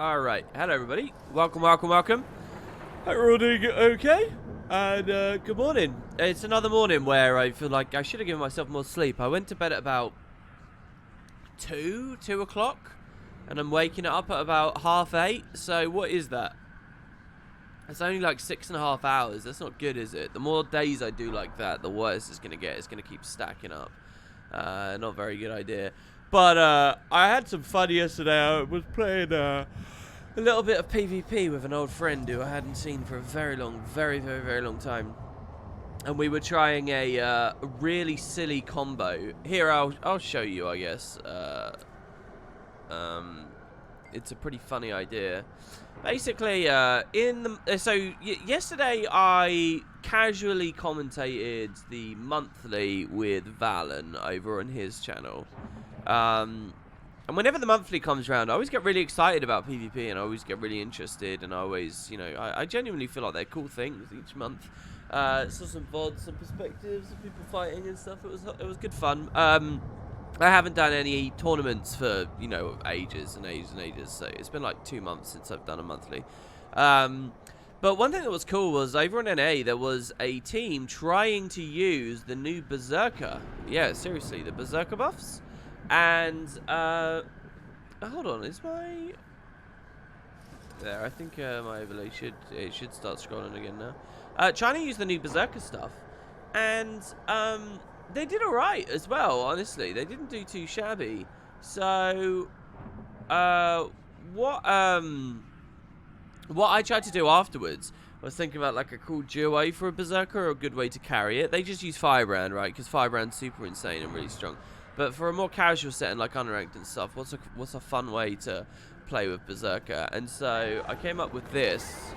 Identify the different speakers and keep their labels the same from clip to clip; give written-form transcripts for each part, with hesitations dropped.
Speaker 1: Alright, hello everybody. Welcome. Hope we're all doing okay. And good morning. It's another morning where I feel like I should have given myself more sleep. I went to bed at about 2 o'clock. And I'm waking up at about 8:30. So what is that? It's only like 6.5 hours. That's not good, is it? The more days I do like that, the worse it's going to get. It's going to keep stacking up. Not very good idea. But I had some fun yesterday. I was playing a little bit of PvP with an old friend who I hadn't seen for a very long, very long time. And we were trying a really silly combo. Here, I'll show you, I guess. It's a pretty funny idea. Basically, yesterday I casually commentated the monthly with Valen over on his channel. And whenever the monthly comes around, I always get really excited about PvP, and I always get really interested, and I always, I genuinely feel like they're cool things each month. Saw some VODs, some perspectives of people fighting and stuff. It was good fun. I haven't done any tournaments for, ages and ages, so it's been like 2 months since I've done a monthly. But one thing that was cool was over on NA, there was a team trying to use the new Berserker. Yeah, seriously, the Berserker buffs. And, hold on, is my... There, I think my overlay should start scrolling again now. Trying to use the new Berserker stuff. And, they did alright as well, honestly. They didn't do too shabby. So, what I tried to do afterwards, I was thinking about like a cool duo for a Berserker or a good way to carry it. They just use Firebrand, right? Because Firebrand's super insane and really strong. But for a more casual setting like unranked and stuff, what's a fun way to play with Berserker? And so I came up with this.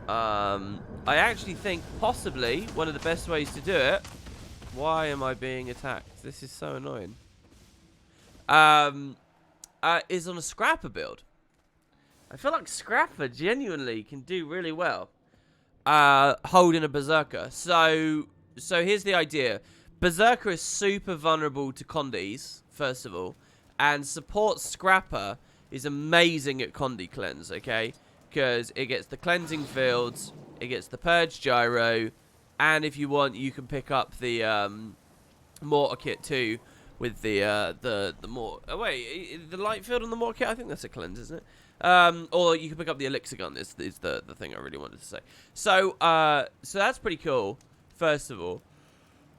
Speaker 1: I actually think possibly one of the best ways to do it. Why am I being attacked? This is so annoying. Is on a Scrapper build. I feel like Scrapper genuinely can do really well holding a Berserker. So here's the idea. Berserker is super vulnerable to Condies, first of all, and support Scrapper is amazing at Condi cleanse, okay? Because it gets the cleansing fields, it gets the purge gyro, and if you want, you can pick up the mortar kit too with the more. Oh wait, the light field on the mortar kit. I think that's a cleanse, isn't it? Or you can pick up the elixir gun. Is the thing I really wanted to say. So that's pretty cool. First of all.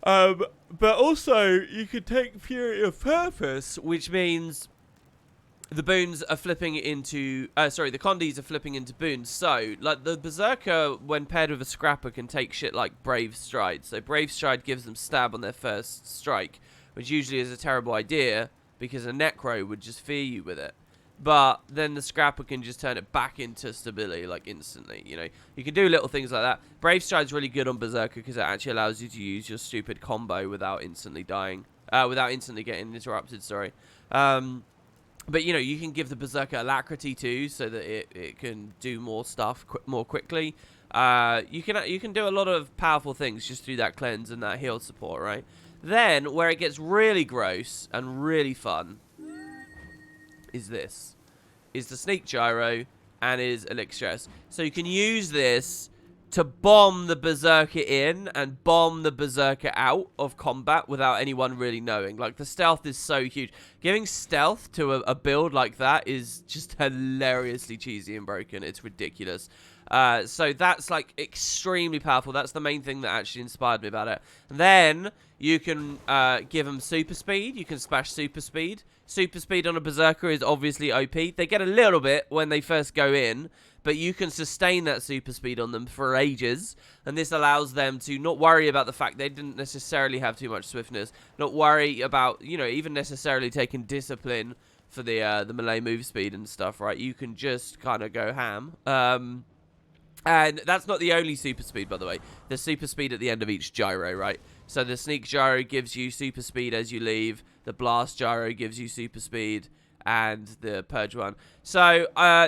Speaker 1: But also, you could take Fury of Purpose, which means the boons are flipping into... the Condies are flipping into boons. So, like, the Berserker, when paired with a Scrapper, can take shit like Brave Stride. So, Brave Stride gives them stab on their first strike, which usually is a terrible idea, because a Necro would just fear you with it. But then the Scrapper can just turn it back into stability, like, instantly, You can do little things like that. Brave Stride's really good on Berserker because it actually allows you to use your stupid combo without instantly dying. Without instantly getting interrupted, sorry. But, you can give the Berserker Alacrity too, so that it can do more stuff more quickly. You can do a lot of powerful things just through that cleanse and that heal support, right? Then, where it gets really gross and really fun... is the sneak gyro and is elixir. So you can use this to bomb the Berserker in and bomb the Berserker out of combat without anyone really knowing. Like, the stealth is so huge. Giving stealth to a build like that is just hilariously cheesy and broken. It's ridiculous. So that's like extremely powerful. That's the main thing that actually inspired me about it. And then you can give them super speed. You can smash super speed. Super speed on a Berserker is obviously OP. They get a little bit when they first go in, but you can sustain that super speed on them for ages, and this allows them to not worry about the fact they didn't necessarily have too much swiftness, not worry about, even necessarily taking discipline for the melee move speed and stuff, right? You can just kind of go ham. And that's not the only super speed, by the way. There's super speed at the end of each gyro, right? So the sneak gyro gives you super speed as you leave. The blast gyro gives you super speed. And the purge one. So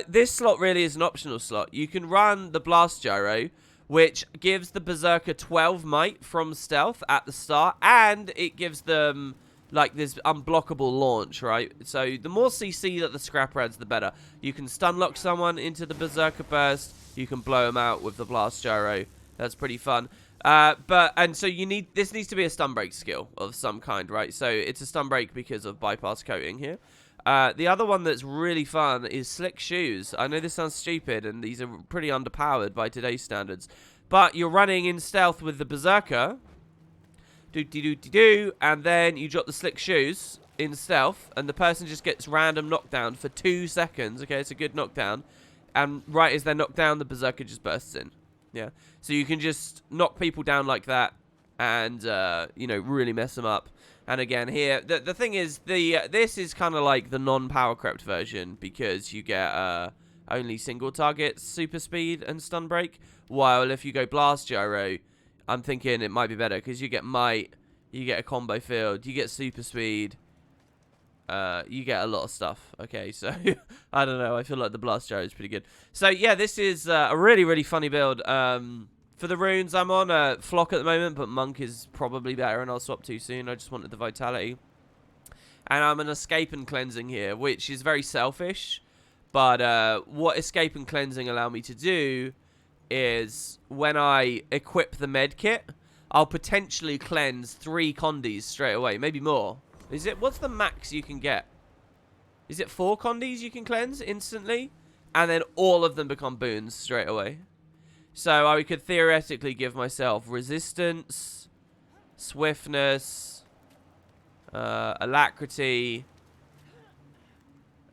Speaker 1: this slot really is an optional slot. You can run the blast gyro, which gives the Berserker 12 might from stealth at the start. And it gives them like this unblockable launch, right? So the more CC that the scrapper adds, the better. You can stun lock someone into the Berserker burst. You can blow them out with the blast gyro. That's pretty fun. So this needs to be a stun break skill of some kind, right? So it's a stun break because of bypass coating here. The other one that's really fun is Slick Shoes. I know this sounds stupid, and these are pretty underpowered by today's standards. But you're running in stealth with the Berserker. And then you drop the Slick Shoes in stealth, and the person just gets random knockdown for 2 seconds. Okay, it's a good knockdown. And right as they're knocked down, the Berserker just bursts in. Yeah, so you can just knock people down like that, and really mess them up. And again, here the thing is, this is kind of like the non-power crept version, because you get only single target super speed and stun break. While if you go blast gyro, I'm thinking it might be better, because you get might, you get a combo field, you get super speed, you get a lot of stuff. Okay, so I don't know. I feel like the blast gyro is pretty good. So yeah, this is a really, really funny build. For the runes, I'm on Flock at the moment, but Monk is probably better, and I'll swap to soon. I just wanted the vitality. And I'm an escape and cleansing here, which is very selfish. But what escape and cleansing allow me to do is when I equip the med kit, I'll potentially cleanse 3 condies straight away, maybe more. What's the max you can get? Is it 4 condies you can cleanse instantly? And then all of them become boons straight away. So I could theoretically give myself resistance, swiftness, alacrity,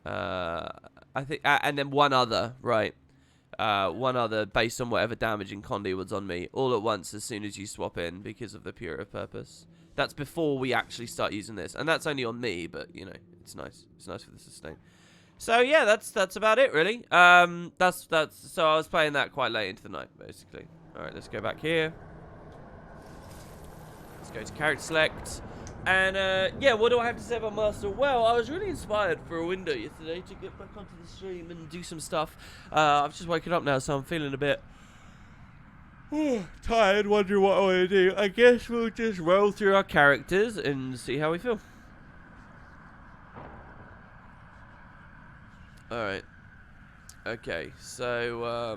Speaker 1: I think, and then one other, right? One other based on whatever damaging condi was on me all at once as soon as you swap in, because of the Pure of Purpose. That's before we actually start using this, and that's only on me, but you know, it's nice. It's nice for the sustain. So yeah, that's about it really. So I was playing that quite late into the night, basically. All right, let's go back here. Let's go to character select. And yeah, what do I have to say about Master? Well, I was really inspired for a window yesterday to get back onto the stream and do some stuff. I've just woken up now, so I'm feeling a bit tired, wondering what I want to do. I guess we'll just roll through our characters and see how we feel. Alright. Okay, so,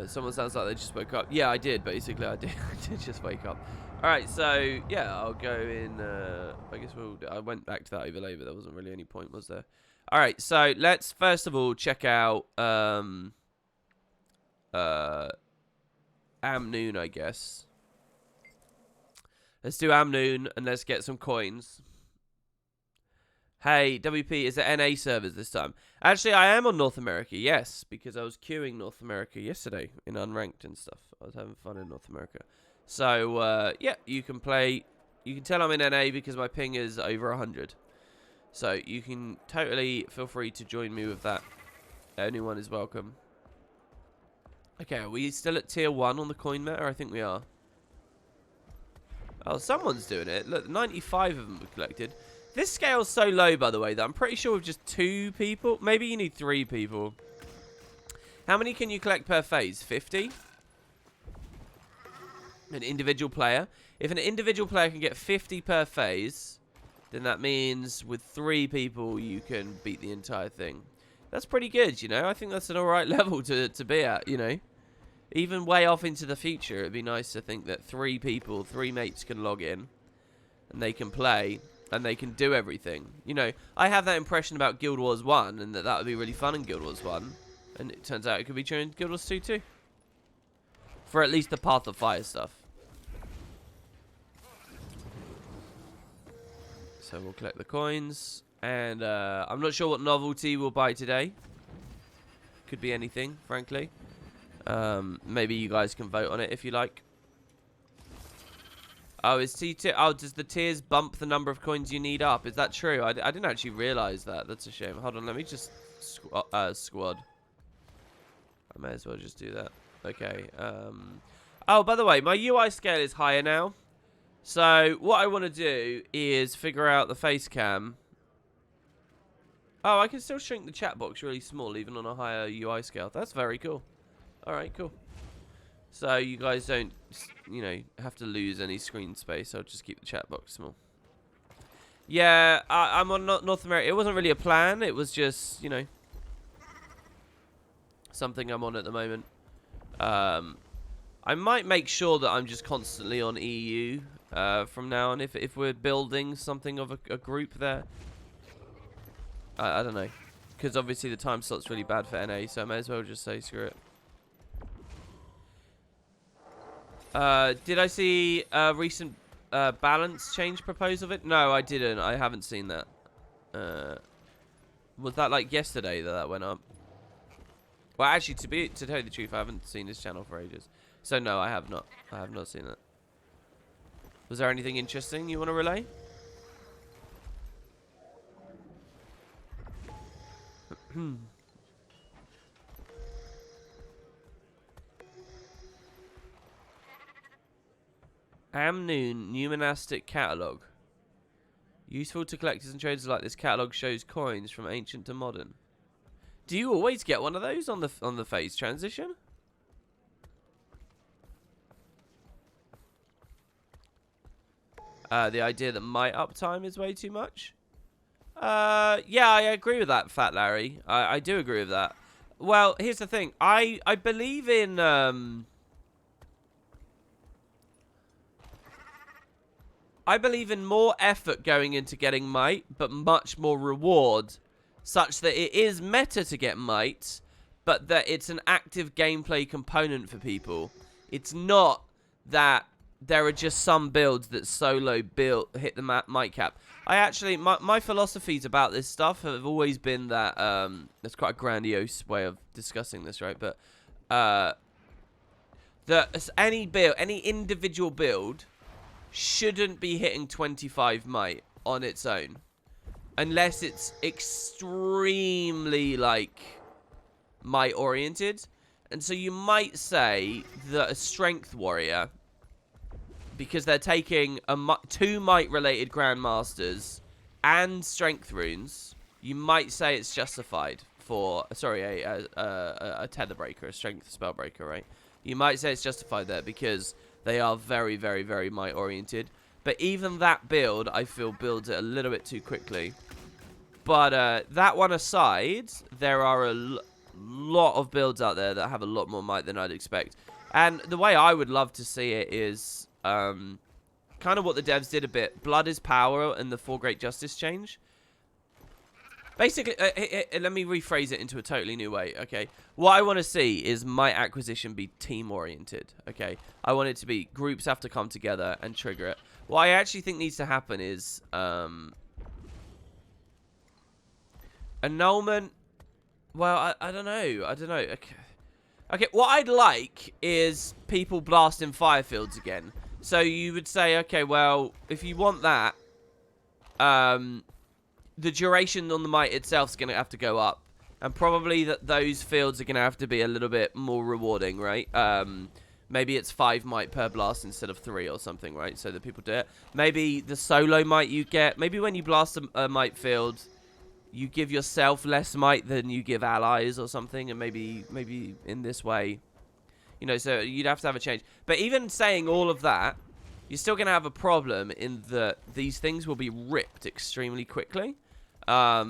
Speaker 1: someone sounds like they just woke up. Yeah, I did, basically. I did just wake up. Alright, so, yeah, I'll go in, I guess I went back to that overlay, but there wasn't really any point, was there? Alright, so let's first of all check out, Amnoon, I guess. Let's do Amnoon, and let's get some coins. Hey, WP, is it NA servers this time? Actually, I am on North America, yes, because I was queuing North America yesterday in Unranked and stuff. I was having fun in North America. So, yeah, you can play. You can tell I'm in NA because my ping is over 100. So, you can totally feel free to join me with that. Anyone is welcome. Okay, are we still at tier 1 on the coin meta? I think we are. Oh, someone's doing it. Look, 95 of them were collected. This scale's so low, by the way, that I'm pretty sure with just 2 people. Maybe you need 3 people. How many can you collect per phase? 50? An individual player. If an individual player can get 50 per phase, then that means with 3 people you can beat the entire thing. That's pretty good, you know. I think that's an alright level to be at, you know. Even way off into the future, it'd be nice to think that 3 people, 3 mates can log in. And they can play. And they can do everything. You know, I have that impression about Guild Wars 1, and that would be really fun in Guild Wars 1. And it turns out it could be true in Guild Wars 2 too. For at least the Path of Fire stuff. So we'll collect the coins. And I'm not sure what novelty we'll buy today. Could be anything, frankly. Maybe you guys can vote on it if you like. Oh, is T2? Oh, does the tiers bump the number of coins you need up? Is that true? I didn't actually realize that. That's a shame. Hold on, let me just squad. I may as well just do that. Okay. Oh, by the way, my UI scale is higher now. So what I want to do is figure out the face cam. Oh, I can still shrink the chat box really small, even on a higher UI scale. That's very cool. All right, cool. So you guys don't, you know, have to lose any screen space. I'll just keep the chat box small. Yeah, I'm on North America. It wasn't really a plan. It was just, you know, something I'm on at the moment. I might make sure that I'm just constantly on EU from now on if we're building something of a group there. I don't know. Because obviously the time slot's really bad for NA, so I may as well just say screw it. Did I see a recent balance change proposal of it? No, I didn't. I haven't seen that. Was that like yesterday that went up? Well, actually, to tell you the truth, I haven't seen this channel for ages. So no, I have not. I have not seen that. Was there anything interesting you want to relay? Amnoon New Monastic Catalogue. Useful to collectors and traders like this catalogue shows coins from ancient to modern. Do you always get one of those on the phase transition? The idea that my uptime is way too much? Yeah, I agree with that, Fat Larry. I do agree with that. Well, here's the thing. I believe in I believe in more effort going into getting might, but much more reward, such that it is meta to get might, but that it's an active gameplay component for people. It's not that there are just some builds that solo hit the might cap. I actually, my philosophies about this stuff have always been that, that's quite a grandiose way of discussing this, right? But, that any individual build shouldn't be hitting 25 might on its own. Unless it's extremely, like, might-oriented. And so you might say that a strength warrior, because they're taking two might-related grandmasters and strength runes, you might say it's justified for, sorry, a tether breaker, a strength spell breaker, right? You might say it's justified there because they are very, very, very might-oriented. But even that build, I feel, builds it a little bit too quickly. But that one aside, there are a lot of builds out there that have a lot more might than I'd expect. And the way I would love to see it is kind of what the devs did a bit. Blood is power and the Four Great Justice change. Basically, let me rephrase it into a totally new way, okay? What I want to see is might acquisition be team-oriented, okay? I want it to be groups have to come together and trigger it. What I actually think needs to happen is annulment. Well, I don't know. Okay, what I'd like is people blasting firefields again. So you would say, okay, well, if you want that, the duration on the might itself is going to have to go up. And probably those fields are going to have to be a little bit more rewarding, right? Maybe it's 5 might per blast instead of 3 or something, right? So that people do it. Maybe the solo might you get... Maybe when you blast a might field, you give yourself less might than you give allies or something. And maybe in this way, you know, so you'd have to have a change. But even saying all of that, you're still going to have a problem in that these things will be ripped extremely quickly. They're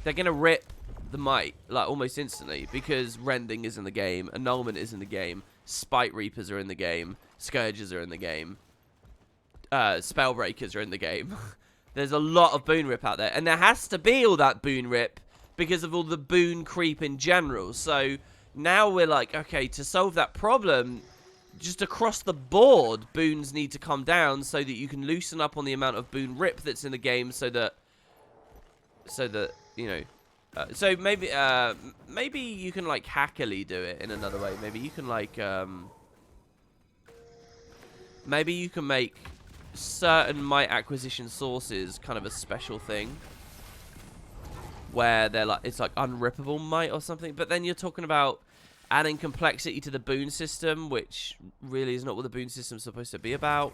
Speaker 1: going to rip the might, like, almost instantly, because Rending is in the game, Annulment is in the game, Spite Reapers are in the game, Scourges are in the game, Spellbreakers are in the game. There's a lot of boon rip out there, and there has to be all that boon rip because of all the boon creep in general. So now we're like, okay, to solve that problem, just across the board, boons need to come down so that you can loosen up on the amount of boon rip that's in the game, so that you know, so maybe you can like hackily do it in another way. Maybe you can like maybe you can make certain might acquisition sources kind of a special thing where they're like, it's like unrippable might or something. But then you're talking about adding complexity to the boon system, which really is not what the boon system's supposed to be about.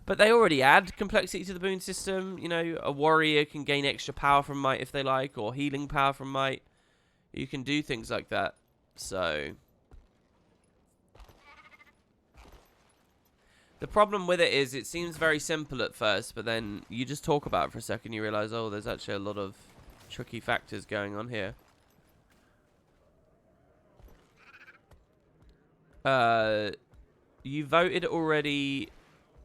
Speaker 1: But they already add complexity to the boon system. You know, a warrior can gain extra power from might if they like, or healing power from might. You can do things like that. So, The problem with it is it seems very simple at first, but then you just talk about it for a second, you realise, oh, there's actually a lot of tricky factors going on here. You voted already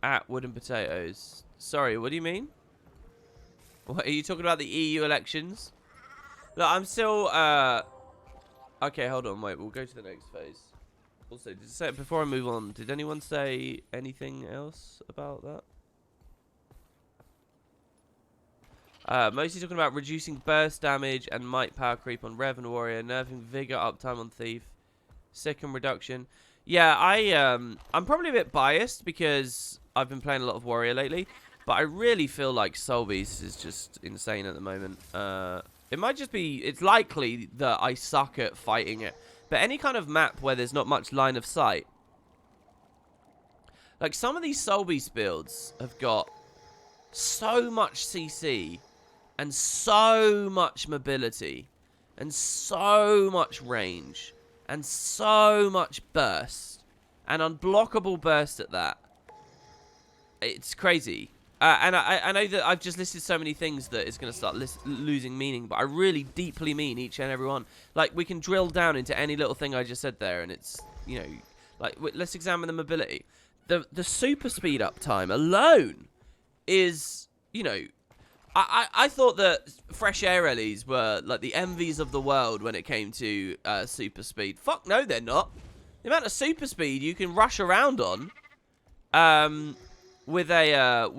Speaker 1: at Wooden Potatoes. Sorry, what do you mean? What, are you talking about the EU elections? Look, I'm still, okay, hold on, wait, we'll go to the next phase. Also, before I move on, did anyone say anything else about that? Mostly talking about reducing burst damage and might power creep on Rev and Warrior, nerfing Vigor uptime on Thief, second reduction. Yeah, I'm probably a bit biased because I've been playing a lot of Warrior lately, but I really feel like Soulbeast is just insane at the moment. It might just be, it's likely that I suck at fighting it. But any kind of map where there's not much line of sight. Like, some of these Soulbeast builds have got so much CC and so much mobility and so much range and so much burst and unblockable burst at that. It's crazy. And I know that I've just listed so many things that it's going to start losing meaning, but I really deeply mean each and every one. Like, we can drill down into any little thing I just said there, and it's, you know, like, let's examine the mobility. The super speed up time alone is, you know, I thought that fresh air rallies were, like, the envies of the world when it came to super speed. Fuck no, they're not. The amount of super speed you can rush around on, with a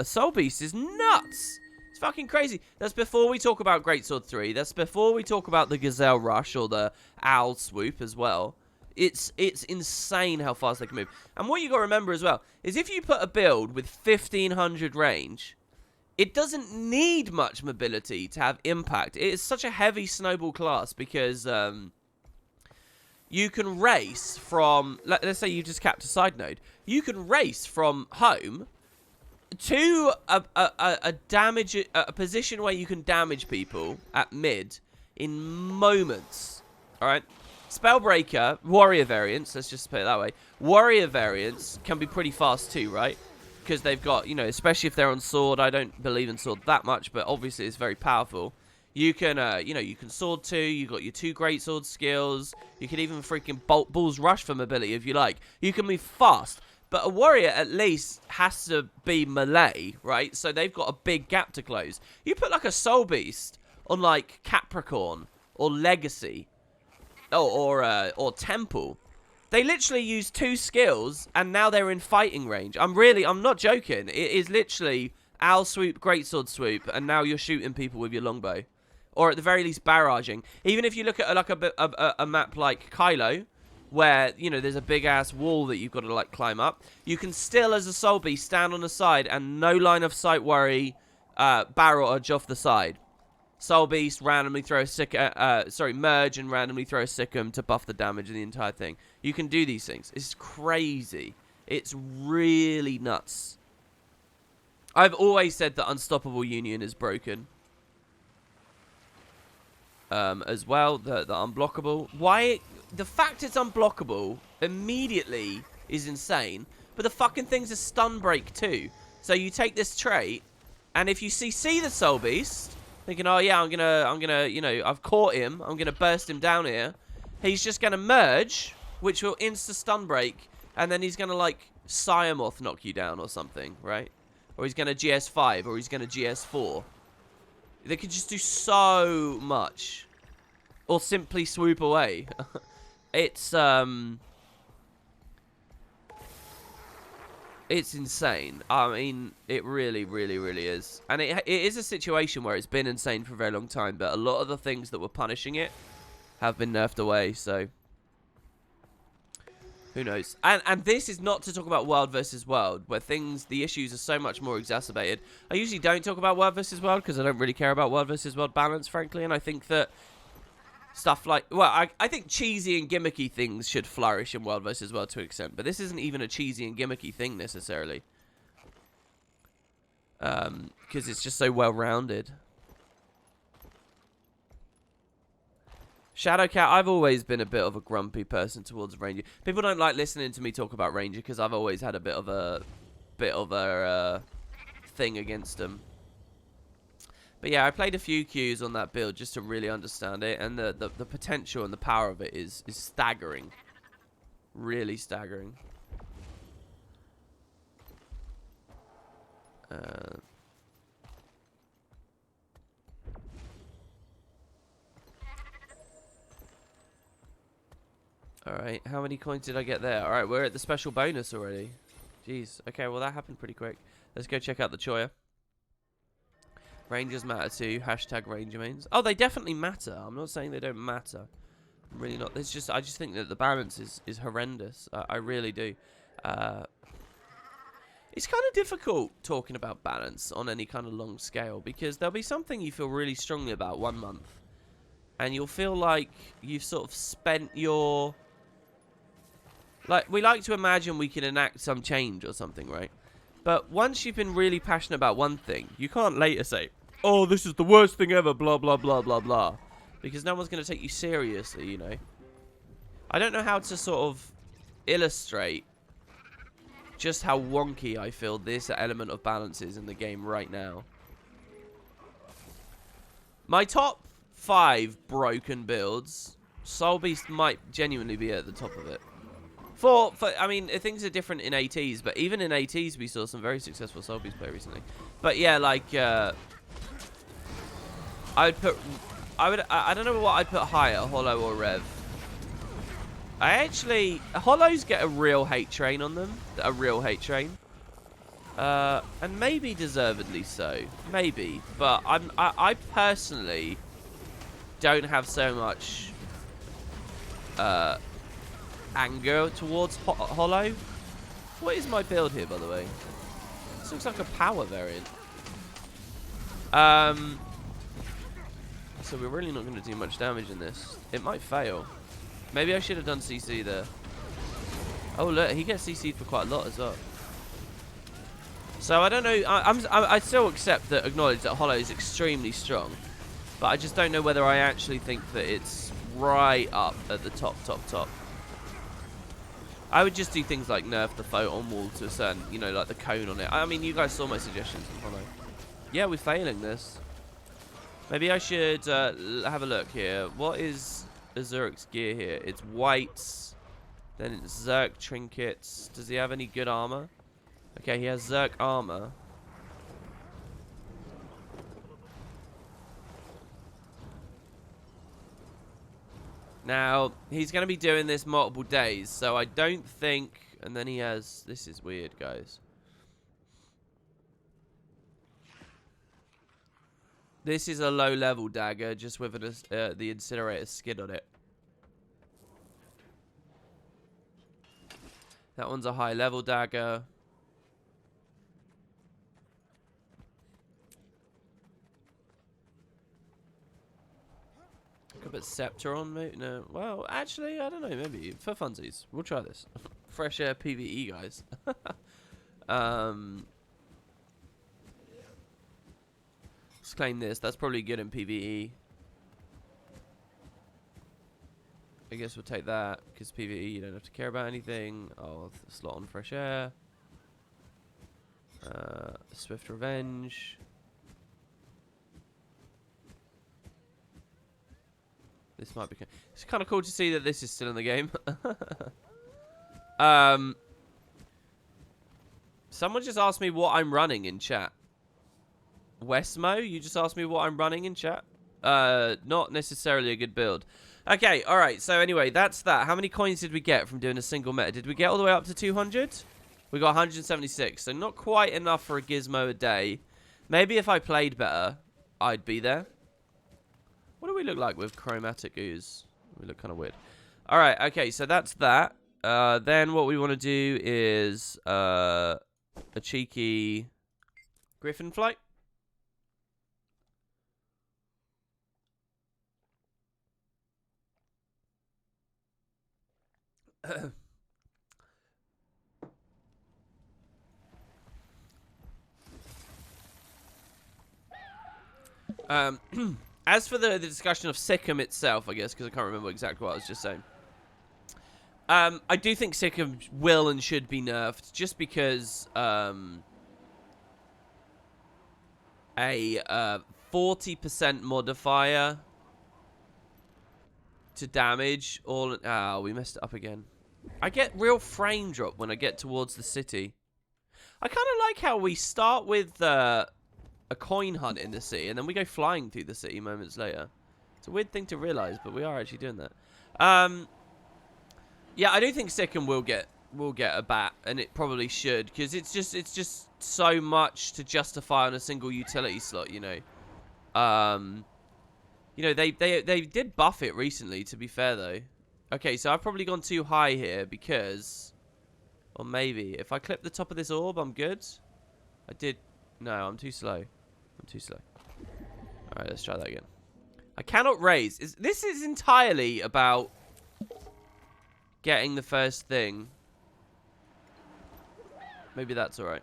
Speaker 1: Soulbeast is nuts. It's fucking crazy. That's before we talk about Greatsword 3. That's before we talk about the Gazelle Rush or the Owl Swoop as well. It's insane how fast they can move. And what you got to remember as well is if you put a build with 1500 range, it doesn't need much mobility to have impact. It is such a heavy snowball class because you can race from, let's say you just capped a side node. You can race from home to a position where you can damage people at mid in moments. All right. Spellbreaker, warrior variants, let's just put it that way. Warrior variants can be pretty fast too, right? Because they've got, you know, especially if they're on sword. I don't believe in sword that much, but obviously it's very powerful. You can, you know, you can sword 2. You got your 2 greatsword skills. You can even freaking Bull's Rush for mobility if you like. You can move fast. But a warrior at least has to be melee, right? So they've got a big gap to close. You put like a Soulbeast on like Capricorn or Legacy or Temple. They literally use 2 skills and now they're in fighting range. I'm not joking. It is literally Owl Swoop, Greatsword Swoop, and now you're shooting people with your longbow. Or at the very least, barraging. Even if you look at like a map like Kylo, where, you know, there's a big-ass wall that you've got to, like, climb up, you can still, as a Soulbeast, stand on the side and no line of sight worry, barrage off the side. Soulbeast, randomly throw a merge and randomly throw a Sikkim to buff the damage of the entire thing. You can do these things. It's crazy. It's really nuts. I've always said that Unstoppable Union is broken. As well, the unblockable. Why? The fact it's unblockable immediately is insane. But the fucking thing's a stun break too. So you take this trait, and if you see the Soulbeast, thinking, oh yeah, I'm gonna, you know, I've caught him. I'm gonna burst him down here. He's just gonna merge, which will insta stun break, and then he's gonna like Psyamoth knock you down or something, right? Or he's gonna GS5, or he's gonna GS4. They could just do so much. Or simply swoop away. It's insane. I mean, it really, really, really is. And it is a situation where it's been insane for a very long time, but a lot of the things that were punishing it have been nerfed away, so who knows? And this is not to talk about World versus World, where the issues are so much more exacerbated. I usually don't talk about World versus World because I don't really care about World versus World balance, frankly. And I think that stuff like, well, I think cheesy and gimmicky things should flourish in World versus World to an extent, but this isn't even a cheesy and gimmicky thing necessarily, because it's just so well rounded. Shadowcat, I've always been a bit of a grumpy person towards Ranger. People don't like listening to me talk about Ranger because I've always had a bit of a thing against them. But yeah, I played a few queues on that build just to really understand it, and the potential and the power of it is staggering. Really staggering. Alright, how many coins did I get there? Alright, we're at the special bonus already. Jeez. Okay, well that happened pretty quick. Let's go check out the Choya. Rangers matter too. Hashtag Ranger mains. Oh, they definitely matter. I'm not saying they don't matter. I'm really not. It's just, I just think that the balance is horrendous. I really do. It's kind of difficult talking about balance on any kind of long scale because there'll be something you feel really strongly about one month. And you'll feel like you've sort of spent your... Like, we like to imagine we can enact some change or something, right? But once you've been really passionate about one thing, you can't later say, oh, this is the worst thing ever, blah, blah, blah, blah, blah. Because no one's going to take you seriously, you know? I don't know how to sort of illustrate just how wonky I feel this element of balance is in the game right now. My top 5 broken builds, Soulbeast might genuinely be at the top of it. I mean, things are different in ATs, but even in ATs, we saw some very successful Soulbeast play recently. But yeah, like, I don't know what I'd put higher, Hollow or Rev. Hollows get a real hate train on them, a real hate train. And maybe deservedly so, maybe. But I personally don't have so much, anger towards Hollow. What is my build here, by the way? This looks like a power variant. So we're really not going to do much damage in this. It might fail. Maybe I should have done CC there. Oh look, he gets CC'd for quite a lot as well. So I don't know. I still acknowledge that Hollow is extremely strong, but I just don't know whether I actually think that it's right up at the top. I would just do things like nerf the photon wall to a certain, you know, like the cone on it. I mean, you guys saw my suggestions on Hollow. Yeah, we're failing this. Maybe I should have a look here. What is Zerk's gear here? It's whites. Then it's Zerk trinkets. Does he have any good armor? Okay, he has Zerk armor. Now, he's going to be doing this multiple days, so I don't think... And then he has... This is weird, guys. This is a low-level dagger, just with the incinerator skid on it. That one's a high-level dagger. Could put Scepter on, maybe? No. Well, actually, I don't know. Maybe. For funsies. We'll try this. Fresh air PvE, guys. Let's claim this. That's probably good in PvE. I guess we'll take that, because PvE, you don't have to care about anything. Oh, slot on fresh air. Swift Revenge. This might be... It's kind of cool to see that this is still in the game. Someone just asked me what I'm running in chat. Westmo, you just asked me what I'm running in chat? Not necessarily a good build. Okay, alright, so anyway, that's that. How many coins did we get from doing a single meta? Did we get all the way up to 200? We got 176, so not quite enough for a gizmo a day. Maybe if I played better, I'd be there. What do we look like with chromatic ooze? We look kind of weird. Alright, okay, so that's that. Then what we want to do is a cheeky Griffon flight. As for the discussion of Sikkim itself, I guess, because I can't remember exactly what I was just saying. I do think Sikkim will and should be nerfed, just because a 40% modifier to damage all. Oh, we messed it up again. I get real frame drop when I get towards the city. I kind of like how we start with a coin hunt in the city, and then we go flying through the city moments later. It's a weird thing to realize, but we are actually doing that. Yeah, I do think Sikkim will get a bat, and it probably should, because it's just so much to justify on a single utility slot, you know. You know, they did buff it recently, to be fair though. Okay, so I've probably gone too high here because, or maybe if I clip the top of this orb, I'm good. I did. No, I'm too slow. I'm too slow. All right, let's try that again. I cannot raise. This is entirely about getting the first thing. Maybe that's all right.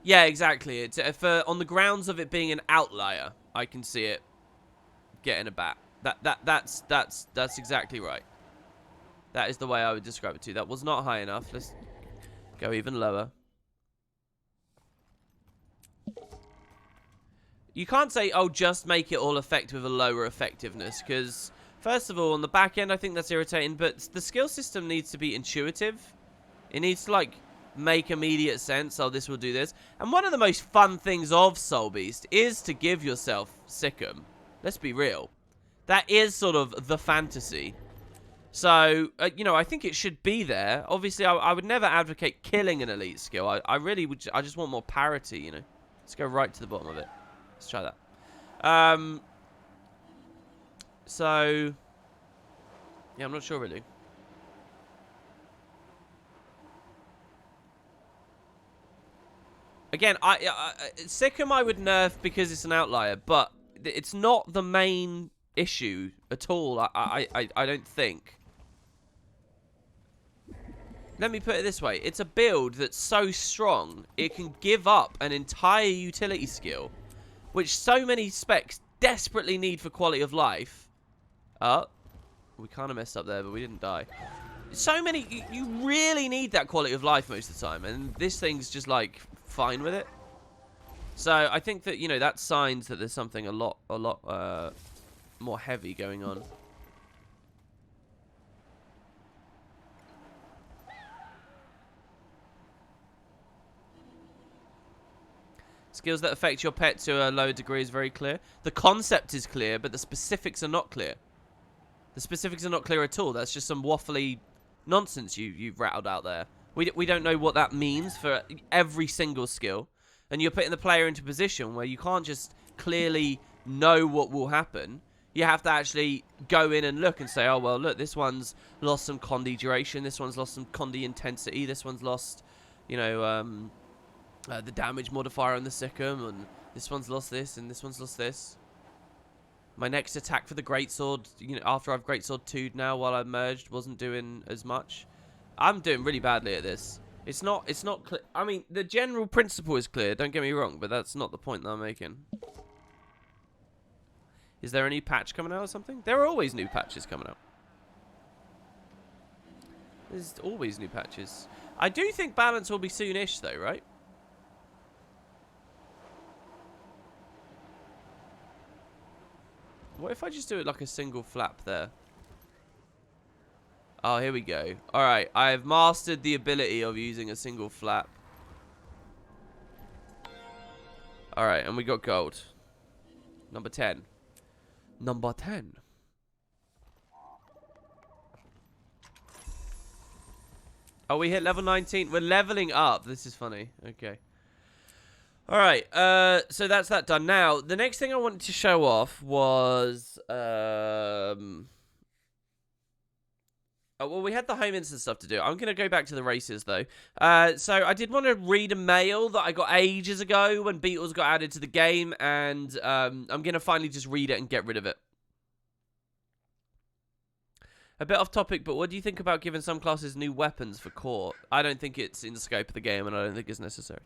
Speaker 1: Yeah, exactly. It's on the grounds of it being an outlier, I can see it getting a bat. That's exactly right. That is the way I would describe it too. That was not high enough. Let's go even lower. You can't say, oh, just make it all effective with a lower effectiveness, because first of all, on the back end, I think that's irritating, but the skill system needs to be intuitive. It needs to, like, make immediate sense. Oh, this will do this. And one of the most fun things of Soulbeast is to give yourself Sikkim. Let's be real. That is sort of the fantasy. So, you know, I think it should be there. Obviously, I would never advocate killing an elite skill. I really would. I just want more parity, you know. Let's go right to the bottom of it. Let's try that. So, yeah, I'm not sure really. Again, Sikkim I would nerf because it's an outlier, but it's not the main issue at all. I don't think. Let me put it this way. It's a build that's so strong, it can give up an entire utility skill, which so many specs desperately need for quality of life. We kind of messed up there, but we didn't die. So many, you really need that quality of life most of the time, and this thing's just like fine with it. So I think that, you know, that's signs that there's something a lot more heavy going on. Skills that affect your pet to a lower degree is very clear. The concept is clear, but the specifics are not clear. The specifics are not clear at all. That's just some waffly nonsense you've rattled out there. We don't know what that means for every single skill. And you're putting the player into a position where you can't just clearly know what will happen. You have to actually go in and look and say, oh, well, look, this one's lost some condi duration. This one's lost some condi intensity. This one's lost, you know, the damage modifier on the Sikkim. And this one's lost this, and this one's lost this. My next attack for the Greatsword, you know, after I've Greatsword 2'd now while I merged, wasn't doing as much. I'm doing really badly at this. It's not clear. I mean, the general principle is clear, don't get me wrong, but that's not the point that I'm making. Is there a new patch coming out or something? There are always new patches coming out. There's always new patches. I do think balance will be soonish though, right? What if I just do it like a single flap there? Oh, here we go. Alright, I've mastered the ability of using a single flap. Alright, and we got gold. Number 10. Number 10. Oh, we hit level 19. We're leveling up. This is funny. Okay. Alright, so that's that done. Now, the next thing I wanted to show off was... Oh, well, we had the home instance stuff to do. I'm going to go back to the races, though. So I did want to read a mail that I got ages ago when Beetles got added to the game, and I'm going to finally just read it and get rid of it. A bit off topic, but what do you think about giving some classes new weapons for core? I don't think it's in the scope of the game, and I don't think it's necessary.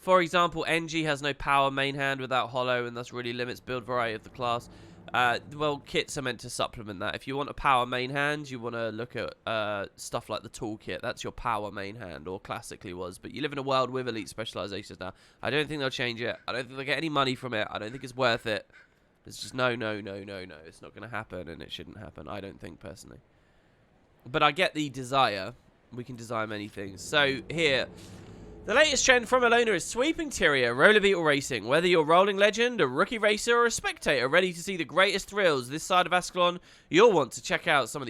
Speaker 1: For example, NG has no power main hand without Hollow, and thus really limits build variety of the class. Well, kits are meant to supplement that. If you want a power main hand, you want to look at stuff like the toolkit. That's your power main hand, or classically was. But you live in a world with elite specializations now. I don't think they'll change it. I don't think they'll get any money from it. I don't think it's worth it. It's just no. It's not going to happen, and it shouldn't happen. I don't think, personally. But I get the desire. We can desire many things. So, here... The latest trend from Alona is sweeping Tyria roller beetle racing. Whether you're rolling legend, a rookie racer, or a spectator ready to see the greatest thrills this side of Ascalon, you'll want to check out one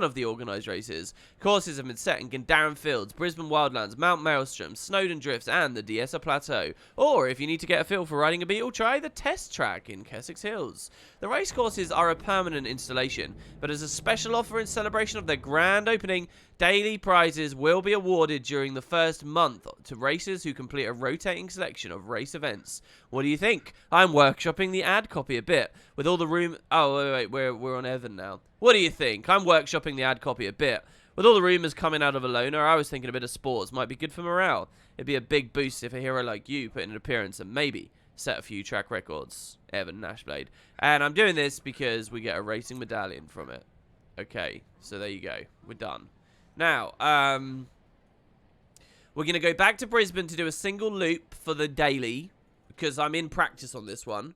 Speaker 1: of the organised races. Courses have been set in Gandaren Fields, Brisbane Wildlands, Mount Maelstrom, Snowdon Drifts, and the Diessa Plateau. Or if you need to get a feel for riding a beetle, try the test track in Kessex Hills. The race courses are a permanent installation, but as a special offer in celebration of their grand opening, daily prizes will be awarded during the first month to racers who complete a rotating selection of race events. What do you think? I'm workshopping the ad copy a bit. With all the room... Oh, wait, we're on Evan now. What do you think? I'm workshopping the ad copy a bit. With all the rumours coming out of Alona, I was thinking a bit of sports might be good for morale. It'd be a big boost if a hero like you put in an appearance and maybe set a few track records. Evan Nashblade. And I'm doing this because we get a racing medallion from it. Okay, so there you go. We're done. Now, we're going to go back to Brisbane to do a single loop for the daily, because I'm in practice on this one.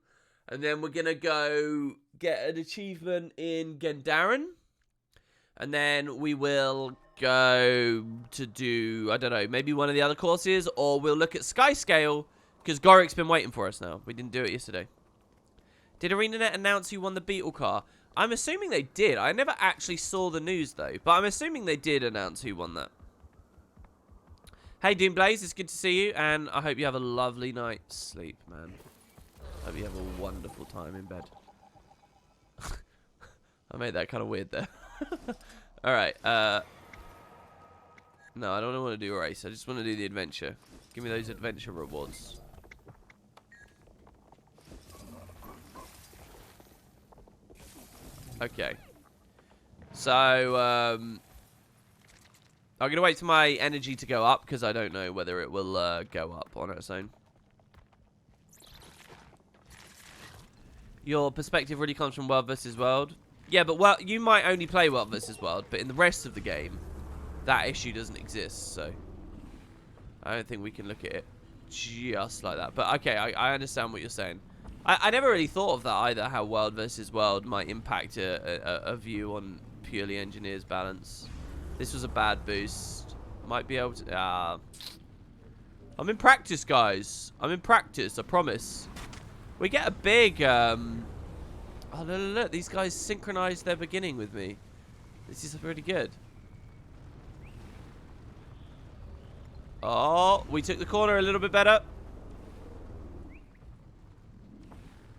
Speaker 1: And then we're going to go get an achievement in Gandaren. And then we will go to do, I don't know, maybe one of the other courses, or we'll look at Skyscale, because Gorik's been waiting for us now. We didn't do it yesterday. Did ArenaNet announce who won the Beetle car? I'm assuming they did. I never actually saw the news, though. But I'm assuming they did announce who won that. Hey, Doomblaze. It's good to see you. And I hope you have a lovely night's sleep, man. I hope you have a wonderful time in bed. I made that kind of weird there. Alright. No, I don't want to do a race. I just want to do the adventure. Give me those adventure rewards. Okay. So, I'm going to wait for my energy to go up, because I don't know whether it will go up on its own. Your perspective really comes from World vs. World. Yeah, but you might only play World vs. World, but in the rest of the game, that issue doesn't exist, so I don't think we can look at it just like that. But, okay, I understand what you're saying. I never really thought of that either, how World vs. World might impact a view on purely engineers balance. This was a bad boost. Might be able to... I'm in practice, guys. I'm in practice, I promise. We get a big... Oh, look. These guys synchronized their beginning with me. This is pretty good. Oh, we took the corner a little bit better.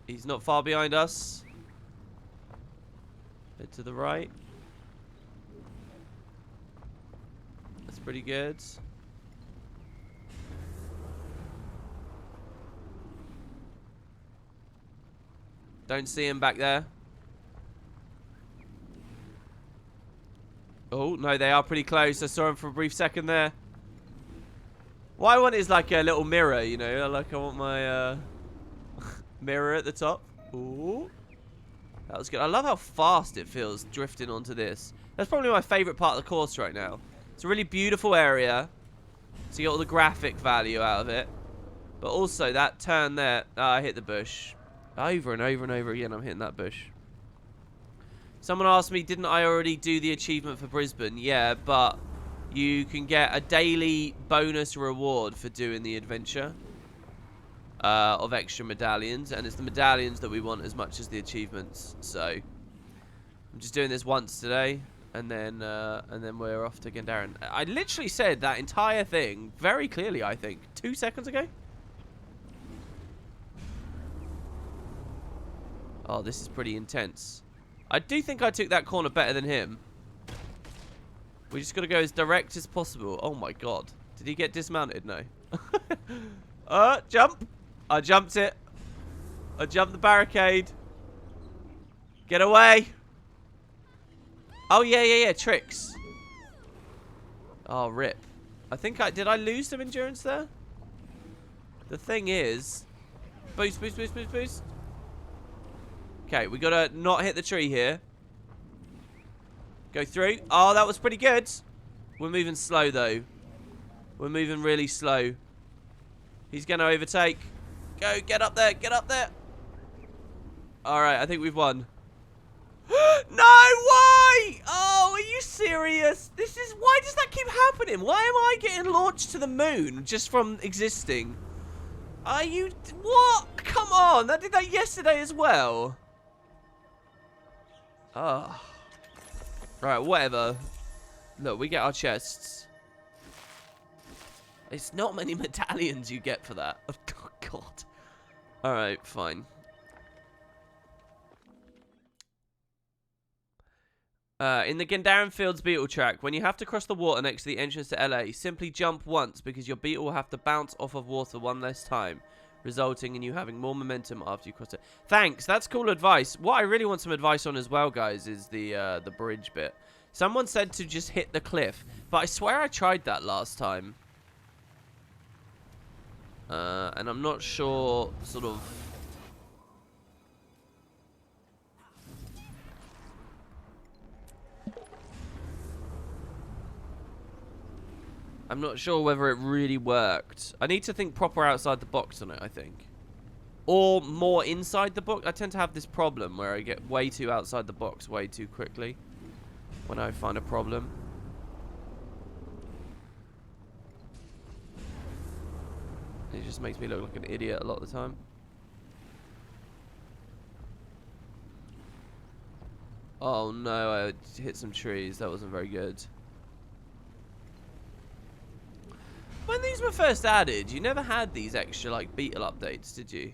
Speaker 1: He's not far behind us. Bit to the right. That's pretty good. Don't see him back there. Oh, no, they are pretty close. I saw him for a brief second there. What I want is like a little mirror, you know? Like I want my... mirror at the top. Ooh. That was good. I love how fast it feels drifting onto this. That's probably my favourite part of the course right now. It's a really beautiful area. So you get all the graphic value out of it. But also that turn there. I hit the bush. Over and over and over again I'm hitting that bush. Someone asked me, didn't I already do the achievement for Brisbane? Yeah, but you can get a daily bonus reward for doing the adventure. Of extra medallions, and it's the medallions that we want as much as the achievements. So I'm just doing this once today, and then we're off to Gandaren. I literally said that entire thing very clearly, I think 2 seconds ago. Oh, this is pretty intense. I do think I took that corner better than him. We just got to go as direct as possible. Oh my god, did he get dismounted? No. Jump. I jumped it. I jumped the barricade. Get away. Oh, yeah. Tricks. Oh, rip. I think did I lose some endurance there? The thing is... Boost, boost, boost, boost, boost. Okay, we gotta not hit the tree here. Go through. Oh, that was pretty good. We're moving slow, though. We're moving really slow. He's gonna overtake. Go, get up there, get up there. Alright, I think we've won. No, why? Oh, are you serious? This is... Why does that keep happening? Why am I getting launched to the moon just from existing? Are you... What? Come on, I did that yesterday as well. Oh. Right, whatever. Look, we get our chests. It's not many medallions you get for that. Oh, God. Alright, fine. In the Gandharan Fields Beetle track, when you have to cross the water next to the entrance to LA, simply jump once because your Beetle will have to bounce off of water one less time, resulting in you having more momentum after you cross it. Thanks, that's cool advice. What I really want some advice on as well, guys, is the bridge bit. Someone said to just hit the cliff, but I swear I tried that last time. And I'm not sure, sort of... I'm not sure whether it really worked. I need to think proper outside the box on it, I think. Or more inside the box. I tend to have this problem where I get way too outside the box way too quickly when I find a problem. It just makes me look like an idiot a lot of the time. Oh no, I hit some trees. That wasn't very good. When these were first added, you never had these extra, like, Beetle updates, did you?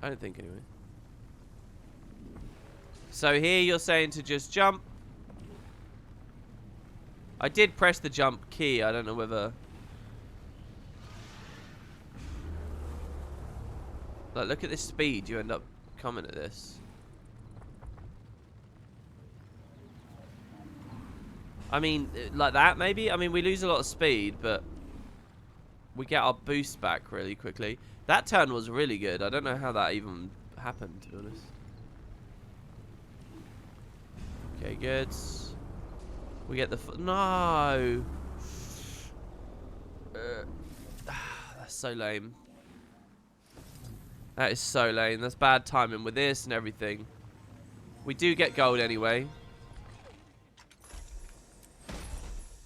Speaker 1: I don't think, anyway. So here you're saying to just jump. I did press the jump key. I don't know whether... Like, look at this speed you end up coming at this. I mean, like that, maybe? I mean, we lose a lot of speed, but... we get our boost back really quickly. That turn was really good. I don't know how that even happened, to be honest. Okay, good. We get the... No! That's so lame. That is so lame. That's bad timing with this and everything. We do get gold anyway.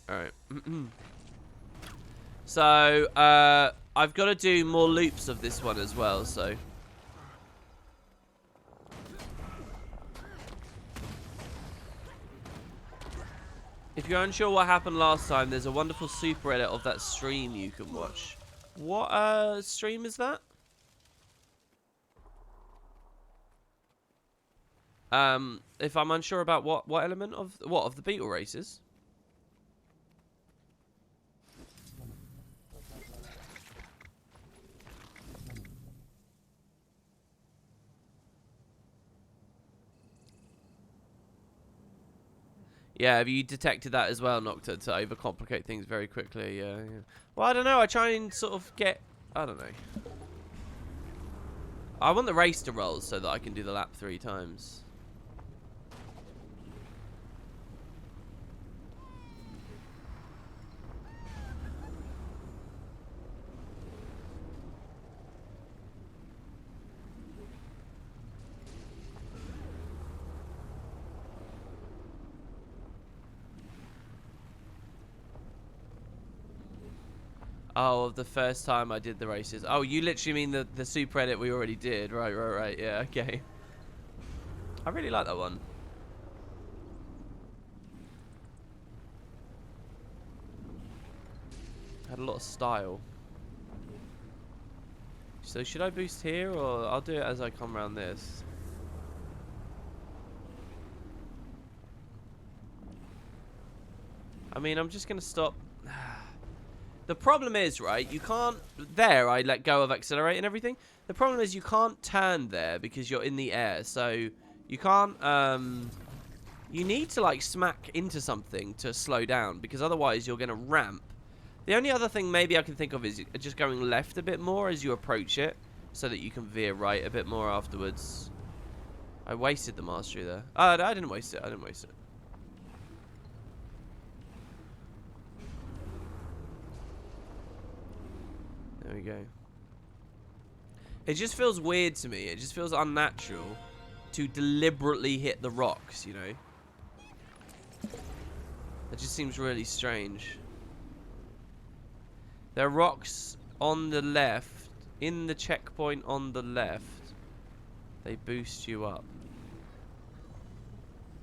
Speaker 1: Alright. So, I've got to do more loops of this one as well, so... If you're unsure what happened last time, there's a wonderful super edit of that stream you can watch. What, stream is that? If I'm unsure about what element of... What, of the Beetle races? Yeah, have you detected that as well, Nocta, to overcomplicate things very quickly? Yeah. Well, I don't know. I try and sort of get... I don't know. I want the race to roll so that I can do the lap 3 times. Oh, the first time I did the races. Oh, you literally mean the super edit we already did. Right. Yeah, okay. I really like that one. Had a lot of style. So should I boost here, or I'll do it as I come around this? I mean, I'm just going to stop... The problem is, right, you can't... There, I let go of accelerate and everything. The problem is you can't turn there because you're in the air. So, you can't... You need to, like, smack into something to slow down. Because otherwise you're going to ramp. The only other thing maybe I can think of is just going left a bit more as you approach it, so that you can veer right a bit more afterwards. I wasted the mastery there. Oh, I didn't waste it. I didn't waste it. There we go. It just feels weird to me. It just feels unnatural to deliberately hit the rocks, you know? It just seems really strange. There are rocks on the left, in the checkpoint on the left. They boost you up.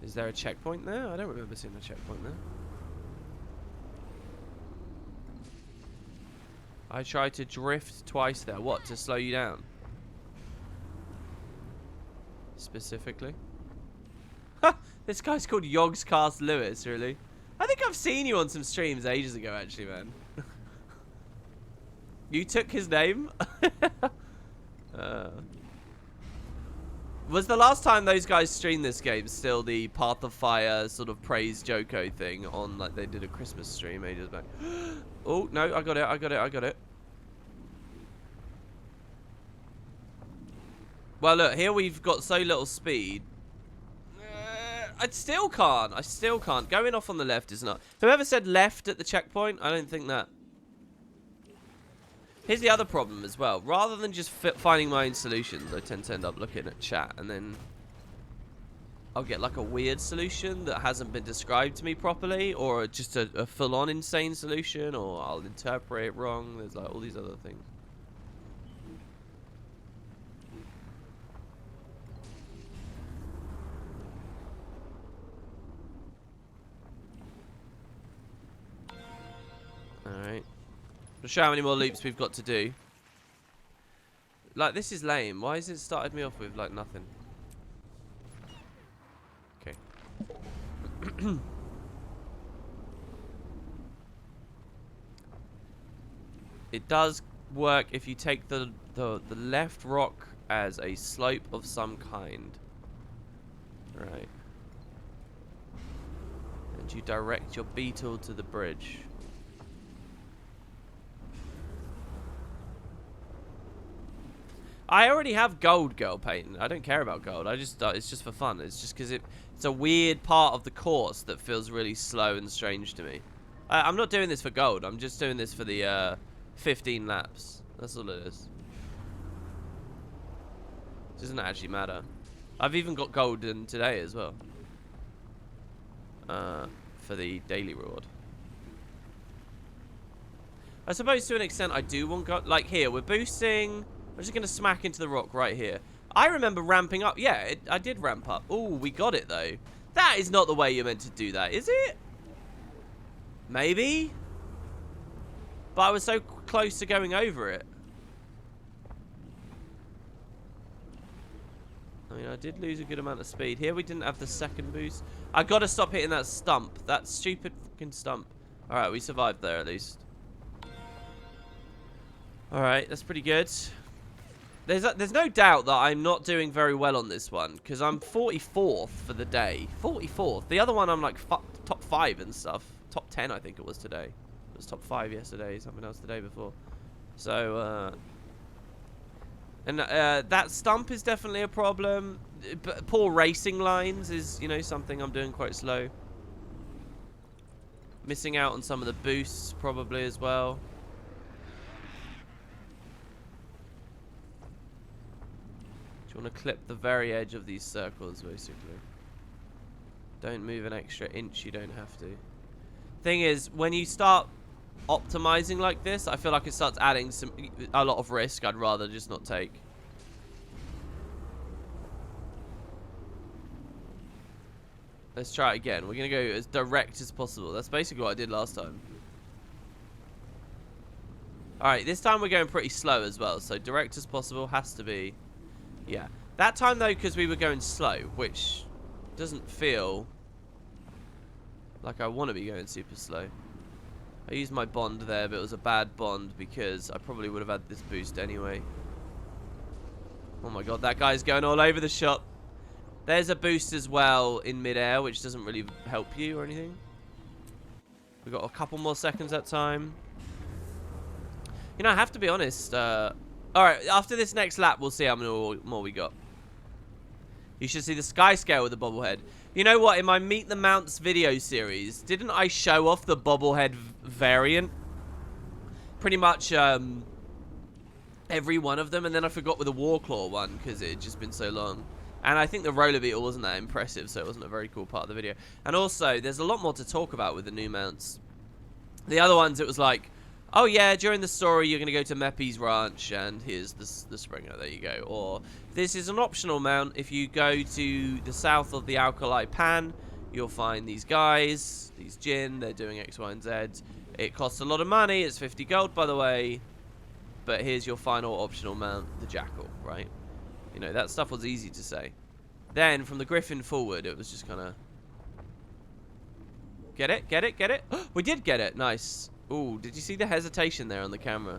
Speaker 1: Is there a checkpoint there? I don't remember seeing a checkpoint there. I tried to drift twice there. What, to slow you down? Specifically? Ha! This guy's called Yogscast Lewis, really? I think I've seen you on some streams ages ago, actually, man. You took his name? Was the last time those guys streamed this game still the Path of Fire sort of praise Joko thing on, like, they did a Christmas stream ages back? Oh, no, I got it, I got it, I got it. Well, look, here we've got so little speed. I still can't. I still can't. Going off on the left is not. Whoever said left at the checkpoint, I don't think that. Here's the other problem as well. Rather than just finding my own solutions, I tend to end up looking at chat and then I'll get like a weird solution that hasn't been described to me properly, or just a full-on insane solution, or I'll interpret it wrong. There's like all these other things. Alright. We'll show how many more loops we've got to do. Like, this is lame. Why has it started me off with, like, nothing? Okay. It does work if you take the left rock as a slope of some kind. Right. And you direct your Beetle to the bridge. I already have gold girl paint. I don't care about gold. I just it's just for fun. It's just because it's a weird part of the course that feels really slow and strange to me. I'm not doing this for gold. I'm just doing this for the 15 laps. That's all it is. It doesn't actually matter. I've even got gold in today as well. For the daily reward. I suppose to an extent I do want gold. Like here, we're boosting. I'm just going to smack into the rock right here. I remember ramping up. Yeah, I did ramp up. Oh, we got it, though. That is not the way you're meant to do that, is it? Maybe? But I was so close to going over it. I mean, I did lose a good amount of speed. Here we didn't have the second boost. I got to stop hitting that stump. That stupid fucking stump. All right, we survived there at least. All right, that's pretty good. There's no doubt that I'm not doing very well on this one, because I'm 44th for the day. 44th. The other one I'm like top 5 and stuff. Top 10 I think it was today. It was top 5 yesterday, something else the day before. So, and that stump is definitely a problem. But poor racing lines is, you know, something I'm doing quite slow. Missing out on some of the boosts probably as well. You want to clip the very edge of these circles, basically. Don't move an extra inch, you don't have to. Thing is, when you start optimizing like this, I feel like it starts adding a lot of risk I'd rather just not take. Let's try it again. We're going to go as direct as possible. That's basically what I did last time. Alright, this time we're going pretty slow as well. So direct as possible has to be... Yeah. That time, though, because we were going slow, which doesn't feel like I want to be going super slow. I used my bond there, but it was a bad bond because I probably would have had this boost anyway. Oh my god, that guy's going all over the shop. There's a boost as well in midair, which doesn't really help you or anything. We've got a couple more seconds that time. You know, I have to be honest. Alright, after this next lap, we'll see how many more we got. You should see the sky scale with the bobblehead. You know what? In my Meet the Mounts video series, didn't I show off the bobblehead variant? Pretty much every one of them, and then I forgot with the Warclaw one because it had just been so long. And I think the roller beetle wasn't that impressive, so it wasn't a very cool part of the video. And also, there's a lot more to talk about with the new mounts. The other ones, it was like, oh yeah, during the story you're going to go to Meppy's ranch and here's the Springer, there you go. Or this is an optional mount. If you go to the south of the Alkali Pan, you'll find these guys, these Jinn, they're doing X, Y, and Z. It costs a lot of money, it's 50 gold by the way, but here's your final optional mount, the Jackal, right? You know, that stuff was easy to say. Then from the Griffon forward, it was just kind of... Get it? Get it? Get it? We did get it, nice. Ooh, did you see the hesitation there on the camera?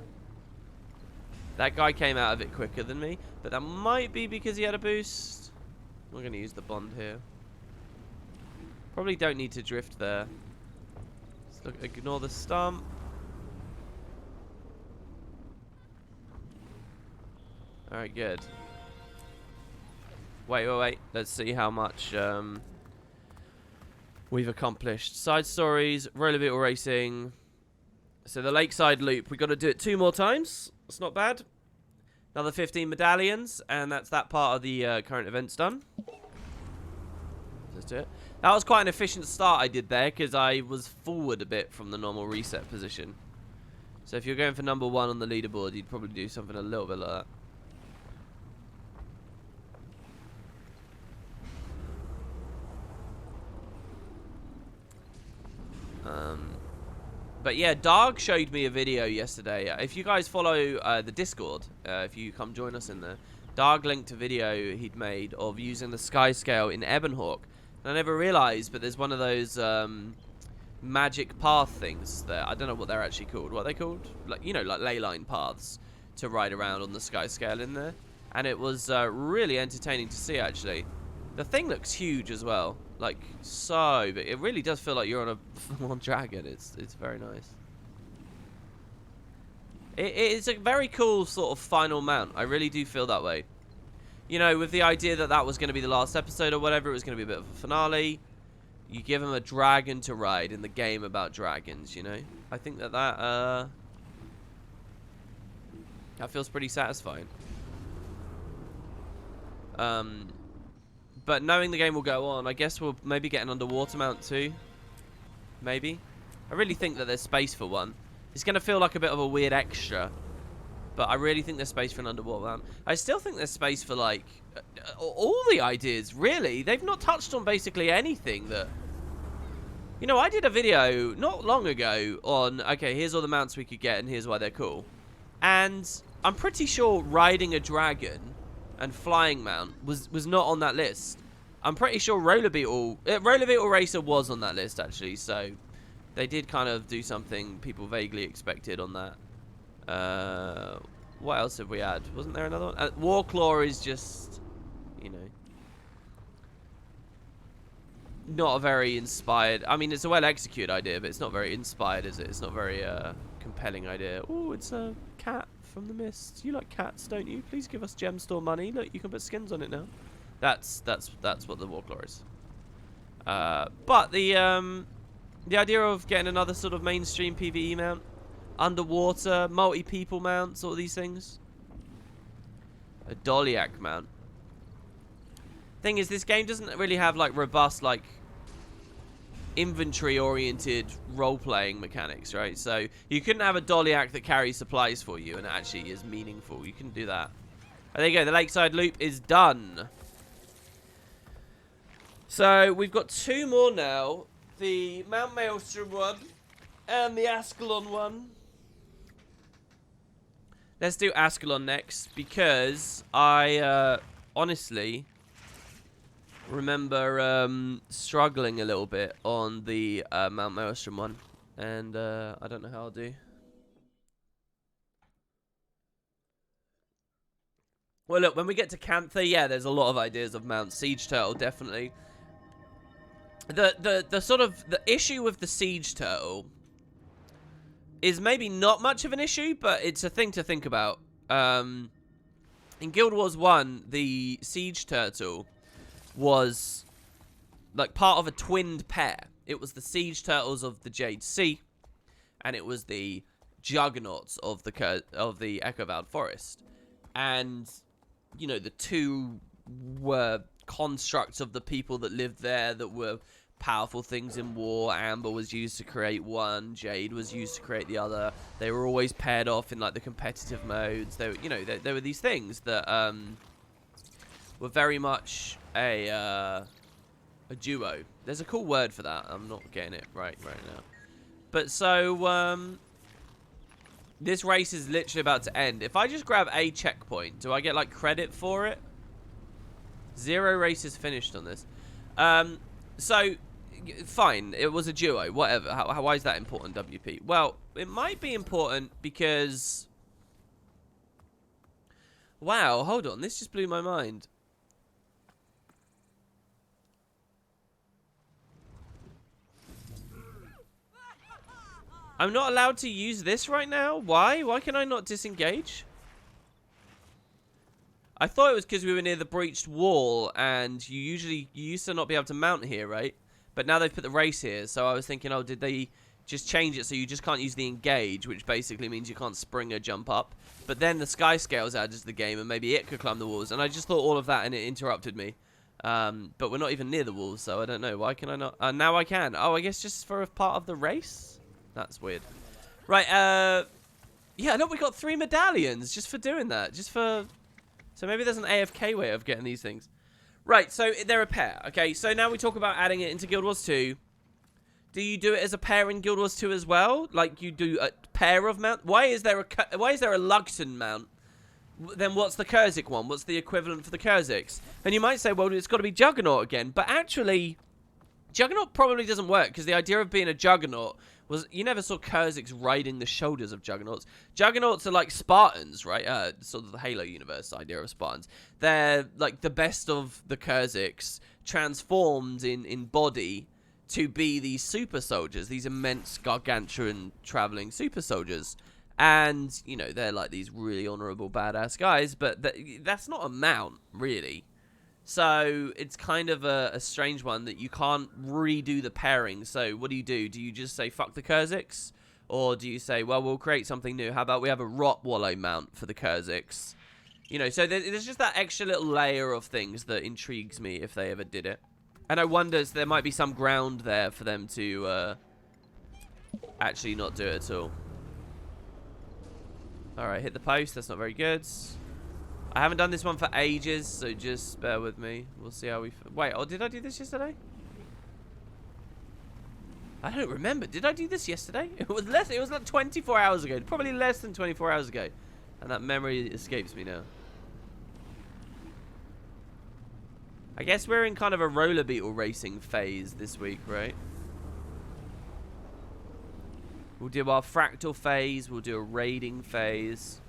Speaker 1: That guy came out of it quicker than me, but that might be because he had a boost. We're going to use the bond here. Probably don't need to drift there. Let's look, ignore the stump. Alright, good. Wait. Let's see how much we've accomplished. Side stories, roller beetle racing. So the lakeside loop, we got to do it 2 more times. It's not bad. Another 15 medallions, and that's that part of the current events done. Let's do it. That was quite an efficient start I did there, because I was forward a bit from the normal reset position. So if you're going for number 1 on the leaderboard, you'd probably do something a little bit like that. But yeah, Darg showed me a video yesterday. If you guys follow the Discord, if you come join us in there, Darg linked a video he'd made of using the sky scale in Ebonhawk. And I never realised, but there's one of those magic path things there. I don't know what they're actually called. What are they called? Like, you know, like ley line paths to ride around on the sky scale in there. And it was really entertaining to see, actually. The thing looks huge as well. Like, so big. It really does feel like you're on a full-on dragon. It's very nice. It's a very cool sort of final mount. I really do feel that way. You know, with the idea that that was going to be the last episode or whatever, it was going to be a bit of a finale. You give him a dragon to ride in the game about dragons, you know? I think that feels pretty satisfying. But knowing the game will go on, I guess we'll maybe get an underwater mount too. Maybe. I really think that there's space for one. It's going to feel like a bit of a weird extra. But I really think there's space for an underwater mount. I still think there's space for, like, all the ideas, really. They've not touched on basically anything that... You know, I did a video not long ago on, okay, here's all the mounts we could get and here's why they're cool. And I'm pretty sure riding a dragon and flying mount was not on that list. I'm pretty sure Roller Beetle Racer was on that list, actually, so they did kind of do something people vaguely expected on that. What else have we had? Wasn't there another one? Warclaw is just, you know, not a very inspired... I mean, it's a well-executed idea, but it's not very inspired, is it? It's not very compelling idea. Oh, it's a cat from the mist. You like cats, don't you? Please give us gem store money. Look, you can put skins on it now. That's what the Warclaw is. But the idea of getting another sort of mainstream PvE mount, underwater, multi-people mounts, all these things. A Doliac mount. Thing is, this game doesn't really have like robust, like, inventory-oriented role-playing mechanics, right? So you couldn't have a Doliac that carries supplies for you and actually is meaningful. You couldn't do that. There you go. The Lakeside Loop is done. So we've got 2 more now. The Mount Maelstrom one and the Ascalon one. Let's do Ascalon next because I honestly remember struggling a little bit on the Mount Maelstrom one, and I don't know how I'll do. Well, look, when we get to Cantha, yeah, there's a lot of ideas of Mount Siege Turtle, definitely. The sort of the issue with the Siege Turtle is maybe not much of an issue, but it's a thing to think about. In Guild Wars 1, the Siege Turtle was like part of a twinned pair. It was the Siege Turtles of the Jade Sea, and it was the Juggernauts of the Echo Valley Forest. And, you know, the two were constructs of the people that lived there that were powerful things in war. Amber was used to create one, Jade was used to create the other. They were always paired off in like the competitive modes. They were, you know, there were these things that were very much a duo. There's a cool word for that. I'm not getting it right now. But so this race is literally about to end. If I just grab a checkpoint, do I get like credit for it? 0 races finished on this. So fine, it was a duo, whatever. Why is that important, WP? Well, it might be important because... Wow, hold on. This just blew my mind. I'm not allowed to use this right now? Why? Why can I not disengage? I thought it was because we were near the breached wall, and you used to not be able to mount here, right? But now they've put the race here, so I was thinking, oh, did they just change it so you just can't use the engage, which basically means you can't spring or jump up. But then the sky scales added to the game, and maybe it could climb the walls. And I just thought all of that, and it interrupted me. But we're not even near the walls, so I don't know. Why can I not? Now I can. Oh, I guess just for a part of the race? That's weird. Right, yeah, look, we got 3 medallions just for doing that. Just for... So maybe there's an AFK way of getting these things. Right, so they're a pair. Okay, so now we talk about adding it into Guild Wars 2. Do you do it as a pair in Guild Wars 2 as well? Like you do a pair of mount? Why is there a Luxon mount? Then what's the Kurzik one? What's the equivalent for the Kurziks? And you might say, well, it's got to be Juggernaut again. But actually, Juggernaut probably doesn't work because the idea of being a Juggernaut was you never saw Kurziks riding the shoulders of Juggernauts. Juggernauts are like Spartans, right? Sort of the Halo universe idea of Spartans. They're like the best of the Kurziks transformed in body to be these super soldiers, these immense gargantuan traveling super soldiers. And, you know, they're like these really honorable badass guys, but that's not a mount, really. So it's kind of a strange one that you can't redo the pairing. So what do? Do you just say fuck the Kurziks? Or do you say, well, we'll create something new? How about we have a Rotwallow mount for the Kurziks? You know, so there's just that extra little layer of things that intrigues me if they ever did it. And I wonder if there might be some ground there for them to actually not do it at all. Alright, hit the post. That's not very good. I haven't done this one for ages, so just bear with me. We'll see how we... Wait, oh, did I do this yesterday? I don't remember. Did I do this yesterday? It was like 24 hours ago. Probably less than 24 hours ago. And that memory escapes me now. I guess we're in kind of a roller beetle racing phase this week, right? We'll do our fractal phase. We'll do a raiding phase.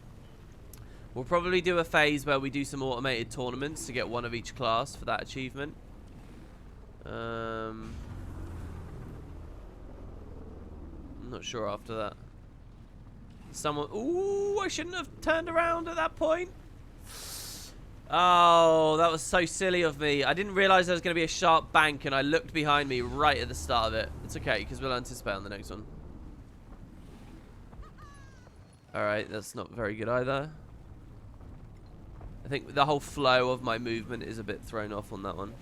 Speaker 1: We'll probably do a phase where we do some automated tournaments to get one of each class for that achievement. I'm not sure after that. Someone... Ooh, I shouldn't have turned around at that point. Oh, that was so silly of me. I didn't realize there was going to be a sharp bank, and I looked behind me right at the start of it. It's okay, because we'll anticipate on the next one. Alright, that's not very good either. I think the whole flow of my movement is a bit thrown off on that one.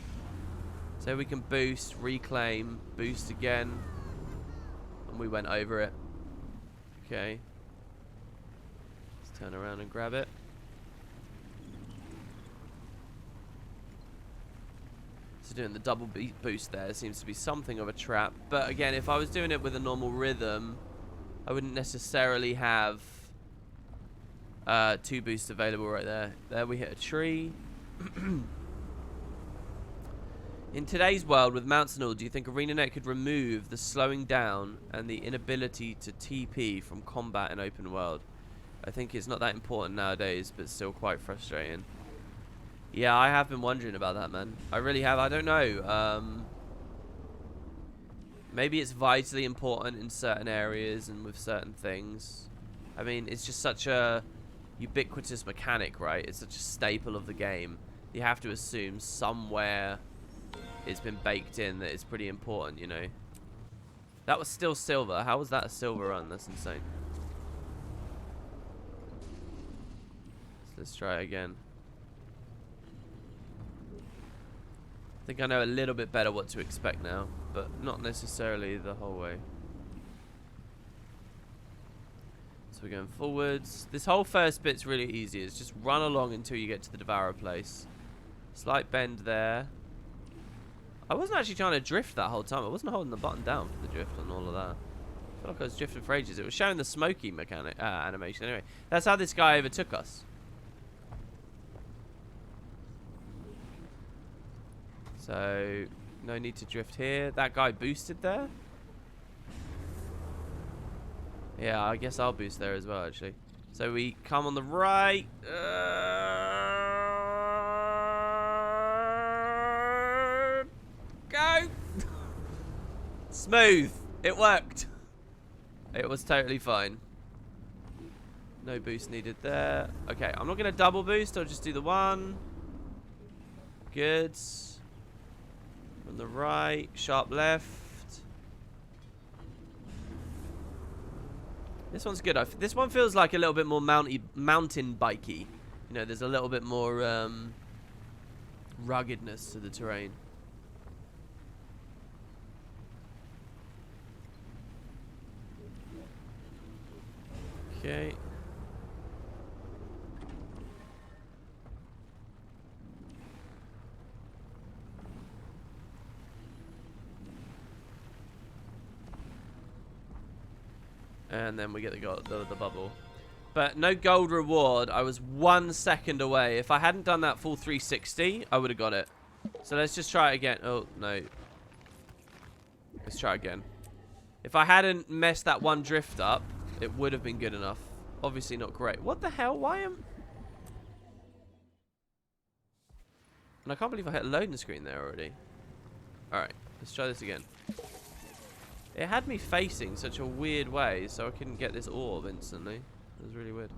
Speaker 1: So we can boost, reclaim, boost again. And we went over it. Okay. Let's turn around and grab it. So doing the double boost there seems to be something of a trap. But again, if I was doing it with a normal rhythm, I wouldn't necessarily have 2 boosts available right there. There we hit a tree. In today's world with mounts and all, do you think ArenaNet could remove the slowing down and the inability to TP from combat in open world? I think it's not that important nowadays, but still quite frustrating. Yeah, I have been wondering about that, man. I really have. I don't know. Maybe it's vitally important in certain areas and with certain things. I mean, it's just such a ubiquitous mechanic, right? It's such a staple of the game. You have to assume somewhere it's been baked in that it's pretty important, you know? That was still silver. How was that a silver run? That's insane. So let's try it again. I think I know a little bit better what to expect now, but not necessarily the whole way. So we're going forwards. This whole first bit's really easy. It's just run along until you get to the Devourer place. Slight bend there. I wasn't actually trying to drift that whole time. I wasn't holding the button down for the drift and all of that. I feel like I was drifting for ages. It was showing the smoky mechanic animation. Anyway, that's how this guy overtook us. So, no need to drift here. That guy boosted there. Yeah, I guess I'll boost there as well, actually. So we come on the right. Go! Smooth. It worked. It was totally fine. No boost needed there. Okay, I'm not going to double boost. I'll just do the one. Good. From the right. Sharp left. This one's good. This one feels like a little bit more mountain bikey. You know, there's a little bit more ruggedness to the terrain. Okay. And then we get the bubble. But no gold reward. I was 1 second away. If I hadn't done that full 360, I would have got it. So let's just try it again. Oh, no. Let's try again. If I hadn't messed that one drift up, it would have been good enough. Obviously not great. What the hell? Why am... And I can't believe I hit a loading screen there already. Alright, let's try this again. It had me facing such a weird way, so I couldn't get this orb instantly. It was really weird.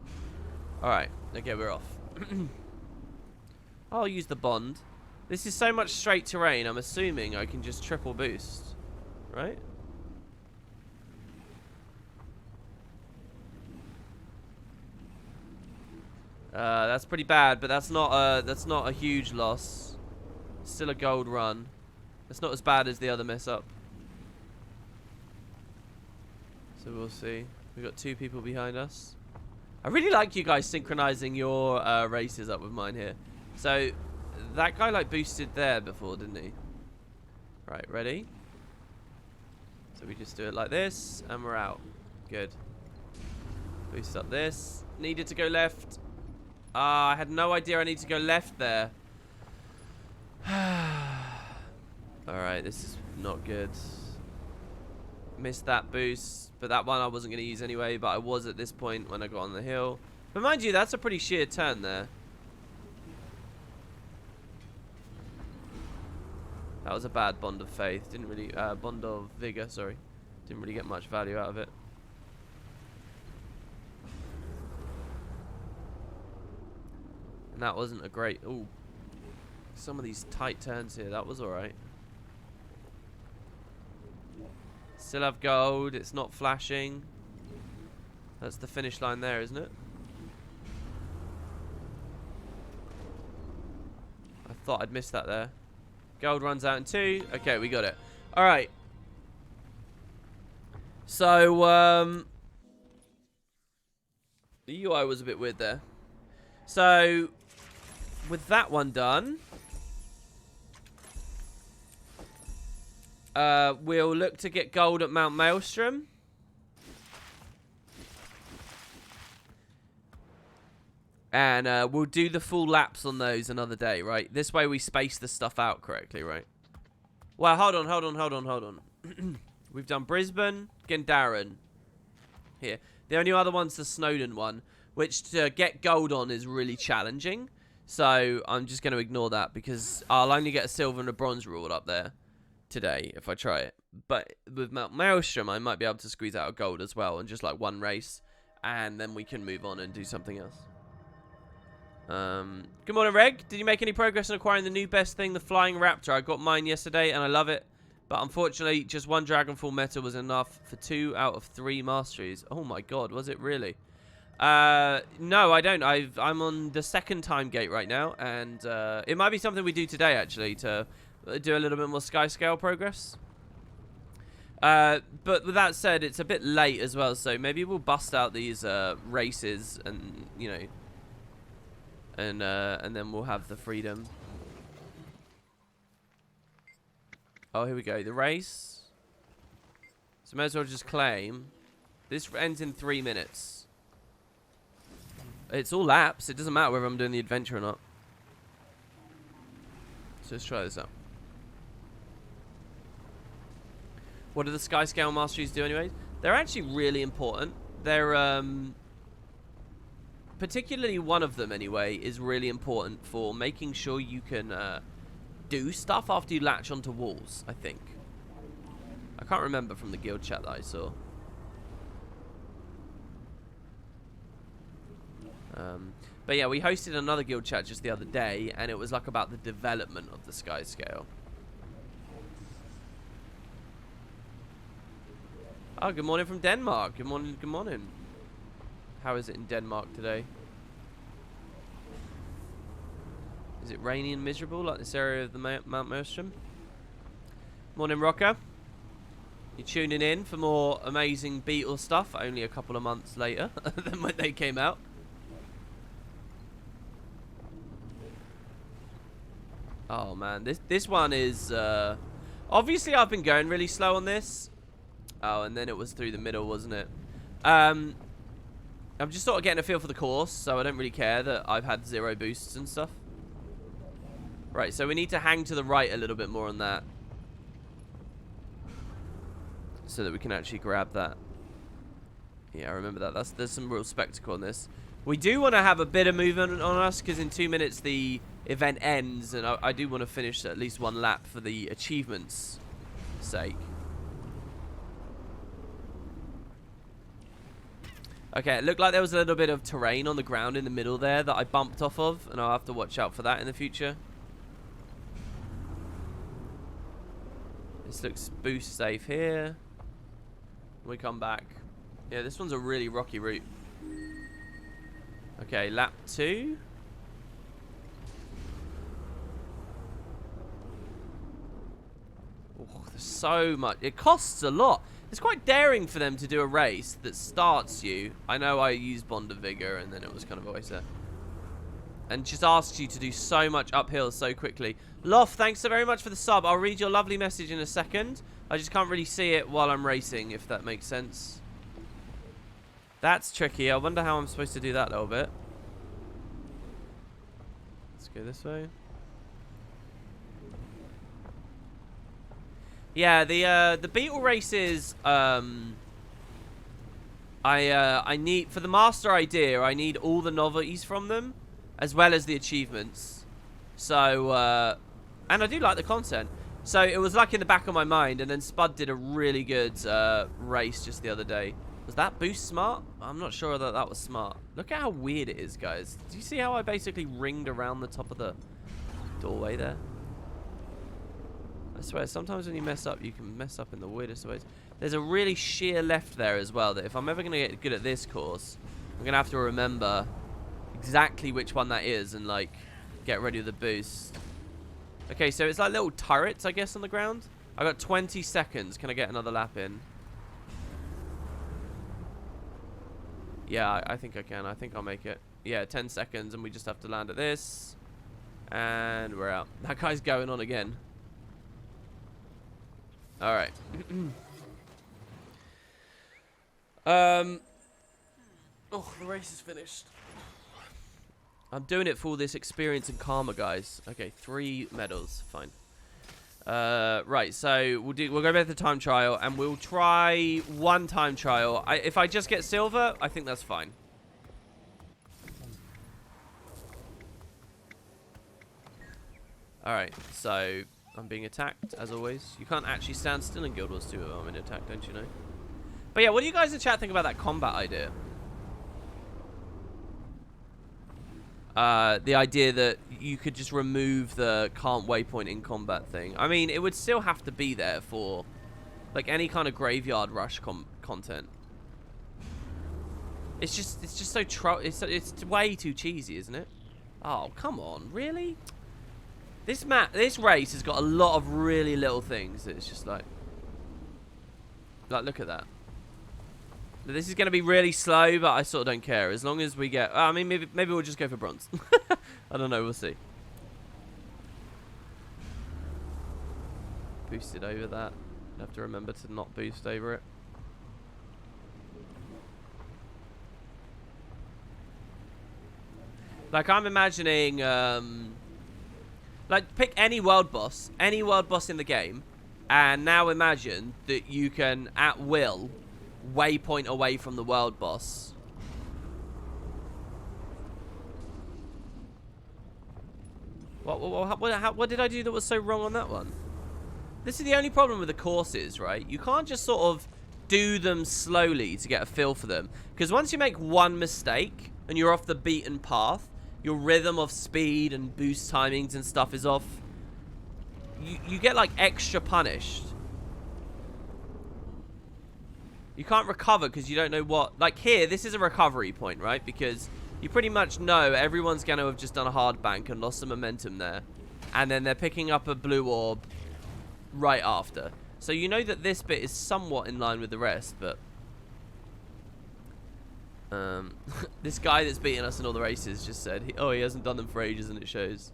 Speaker 1: Alright, okay, we're off. I'll use the bond. This is so much straight terrain, I'm assuming I can just triple boost. Right? That's pretty bad, but that's not a huge loss. Still a gold run. It's not as bad as the other mess up. So we'll see. We've got 2 people behind us. I really like you guys synchronizing your races up with mine here. So that guy like boosted there before, didn't he? Right, ready? So we just do it like this and we're out. Good. Boost up this. Needed to go left. I had no idea I need to go left there. Alright, this is not good. Missed that boost, but that one I wasn't going to use anyway, but I was at this point when I got on the hill. But mind you, that's a pretty sheer turn there. That was a bad bond of faith. Didn't really, bond of vigor, sorry. Didn't really get much value out of it. And that wasn't a great, ooh. Some of these tight turns here, that was alright. Still have gold. It's not flashing. That's the finish line there, isn't it? I thought I'd missed that there. Gold runs out in 2. Okay, we got it. All right. So, the UI was a bit weird there. So, with that one done, we'll look to get gold at Mount Maelstrom. And we'll do the full laps on those another day, right? This way we space the stuff out correctly, right? Well, hold on. We've done Brisbane, Gandharan. Here. The only other one's the Snowdon one, which to get gold on is really challenging. So I'm just going to ignore that because I'll only get a silver and a bronze reward up there. today if I try it. But with Maelstrom, I might be able to squeeze out a gold as well, and just like one race, and then we can move on and do something else. Good morning, Reg. Did you make any progress in acquiring the new best thing, the Flying Raptor? I got mine yesterday, and I love it. But unfortunately, just one Dragonfall meta was enough for 2 out of 3 masteries. Oh my god, was it really? No, I don't. I'm on the 2nd time gate right now, and it might be something we do today, actually, to do a little bit more sky scale progress. But with that said, it's a bit late as well, so maybe we'll bust out these races, and you know, and then we'll have the freedom. Oh, here we go. The race. So may as well just claim. This ends in 3 minutes. It's all laps. It doesn't matter whether I'm doing the adventure or not. So let's try this out. What do the sky scale masteries do anyways? They're actually really important. They're particularly one of them anyway is really important for making sure you can do stuff after you latch onto walls, I think. I can't remember from the guild chat that I saw. But yeah, we hosted another guild chat just the other day, and it was like about the development of the sky scale. Oh, good morning from Denmark. Good morning, good morning. How is it in Denmark today? Is it rainy and miserable like this area of the Mount Maelstrom? Morning, Rocker. You're tuning in for more amazing Beetle stuff only a couple of months later than when they came out. Oh man, this one is obviously I've been going really slow on this. Oh, and then it was through the middle, wasn't it? I'm just sort of getting a feel for the course, so I don't really care that I've had 0 boosts and stuff. Right, so we need to hang to the right a little bit more on that, so that we can actually grab that. Yeah, I remember that. There's some real spectacle in this. We do want to have a bit of movement on us, because in 2 minutes the event ends, and I do want to finish at least 1 lap for the achievements' sake. Okay, it looked like there was a little bit of terrain on the ground in the middle there that I bumped off of, and I'll have to watch out for that in the future. This looks boost safe here. We come back. Yeah, this one's a really rocky route. Okay, lap 2. Oh, there's so much. It costs a lot. It's quite daring for them to do a race that starts you. I know I used Bond of Vigor and then it was kind of a waste there. And just asks you to do so much uphill so quickly. Lof, thanks so very much for the sub. I'll read your lovely message in a second. I just can't really see it while I'm racing, if that makes sense. That's tricky. I wonder how I'm supposed to do that a little bit. Let's go this way. Yeah, the Beetle races, I need, for the master idea, I need all the novelties from them, as well as the achievements. So, and I do like the content. So it was like in the back of my mind, and then Spud did a really good race just the other day. Was that boost smart? I'm not sure that that was smart. Look at how weird it is, guys. Do you see how I basically ringed around the top of the doorway there? I swear, sometimes when you mess up, you can mess up in the weirdest ways. There's a really sheer left there as well, that if I'm ever going to get good at this course, I'm going to have to remember exactly which one that is and, like, get ready with the boost. Okay, so it's like little turrets, I guess, on the ground. I got 20 seconds. Can I get another lap in? Yeah, I think I can. I think I'll make it. Yeah, 10 seconds, and we just have to land at this. And we're out. That guy's going on again. All right. Oh, the race is finished. I'm doing it for all this experience and karma, guys. Okay, 3 medals, fine. Right, so we'll go back to the time trial, and we'll try 1 time trial. If I just get silver, I think that's fine. All right, so I'm being attacked, as always. You can't actually stand still in Guild Wars 2 if I'm in attack, don't you know? But yeah, what do you guys in chat think about that combat idea? The idea that you could just remove the can't waypoint in combat thing. I mean, it would still have to be there for, like, any kind of graveyard rush content. It's just so it's way too cheesy, isn't it? Oh, come on, really? This race has got a lot of really little things. It's just like, look at that. This is going to be really slow, but I sort of don't care. As long as we get... I mean, maybe we'll just go for bronze. I don't know. We'll see. Boosted over that. I have to remember to not boost over it. Like, I'm imagining... like, pick any world boss in the game, and now imagine that you can, at will... waypoint away from the world boss. What did I do that was so wrong on that one? This is the only problem with the courses, right? You can't just sort of do them slowly to get a feel for them. Because once you make one mistake and you're off the beaten path, your rhythm of speed and boost timings and stuff is off. You get like extra punished. You can't recover because you don't know what... Like here, this is a recovery point, right? Because you pretty much know everyone's going to have just done a hard bank and lost some momentum there. And then they're picking up a blue orb right after. So you know that this bit is somewhat in line with the rest, but... this guy that's beating us in all the races just said, he hasn't done them for ages, and it shows.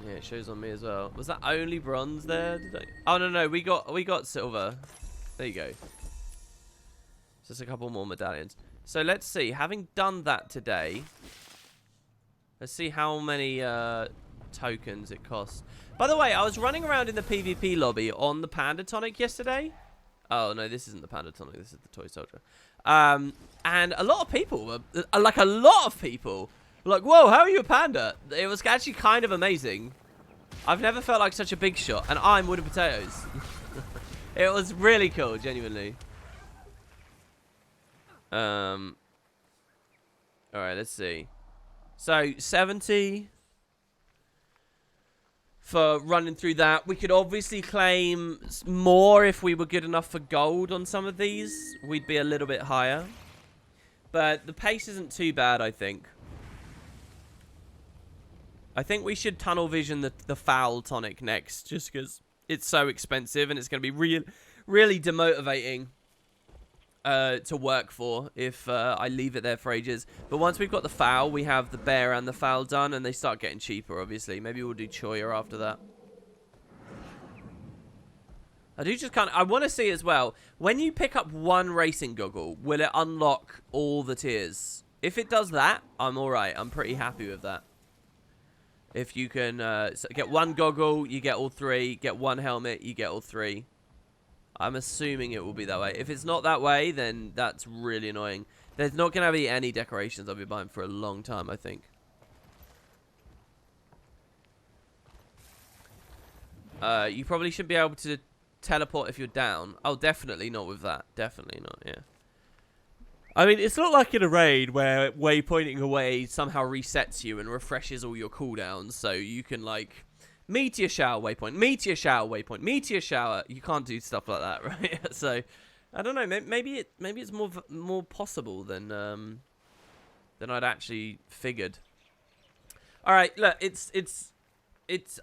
Speaker 1: Yeah, it shows on me as well. Was that only bronze there? Oh, no, we got silver. There you go. Just a couple more medallions. So let's see. Having done that today, let's see how many tokens it costs. By the way, I was running around in the PvP lobby on the Panda Tonic yesterday. Oh, no, this isn't the Panda Tonic. This is the Toy Soldier. And a lot of people, were like, whoa, how are you a panda? It was actually kind of amazing. I've never felt like such a big shot. And I'm wooden potatoes. It was really cool, genuinely. Alright, let's see. So, 70 for running through that. We could obviously claim more if we were good enough for gold on some of these. We'd be a little bit higher. But the pace isn't too bad, I think. I think we should tunnel vision the foul tonic next, just because it's so expensive and it's going to be really demotivating to work for if I leave it there for ages. But once we've got the foul, we have the bear and the foul done, and they start getting cheaper, obviously. Maybe we'll do Choya after that. I do just I want to see as well, when you pick up one racing goggle, will it unlock all the tiers? If it does that, I'm alright. I'm pretty happy with that. If you can get one goggle, you get all three. Get one helmet, you get all three. I'm assuming it will be that way. If it's not that way, then that's really annoying. There's not going to be any decorations I'll be buying for a long time, I think. You probably should be able to teleport if you're down. Oh, definitely not with that. Definitely not, yeah. I mean, it's not like in a raid where waypointing away somehow resets you and refreshes all your cooldowns, so you can, like, meteor shower waypoint, meteor shower waypoint, meteor shower. You can't do stuff like that, right? So, I don't know. Maybe it's more possible than I'd actually figured. All right, look, it's.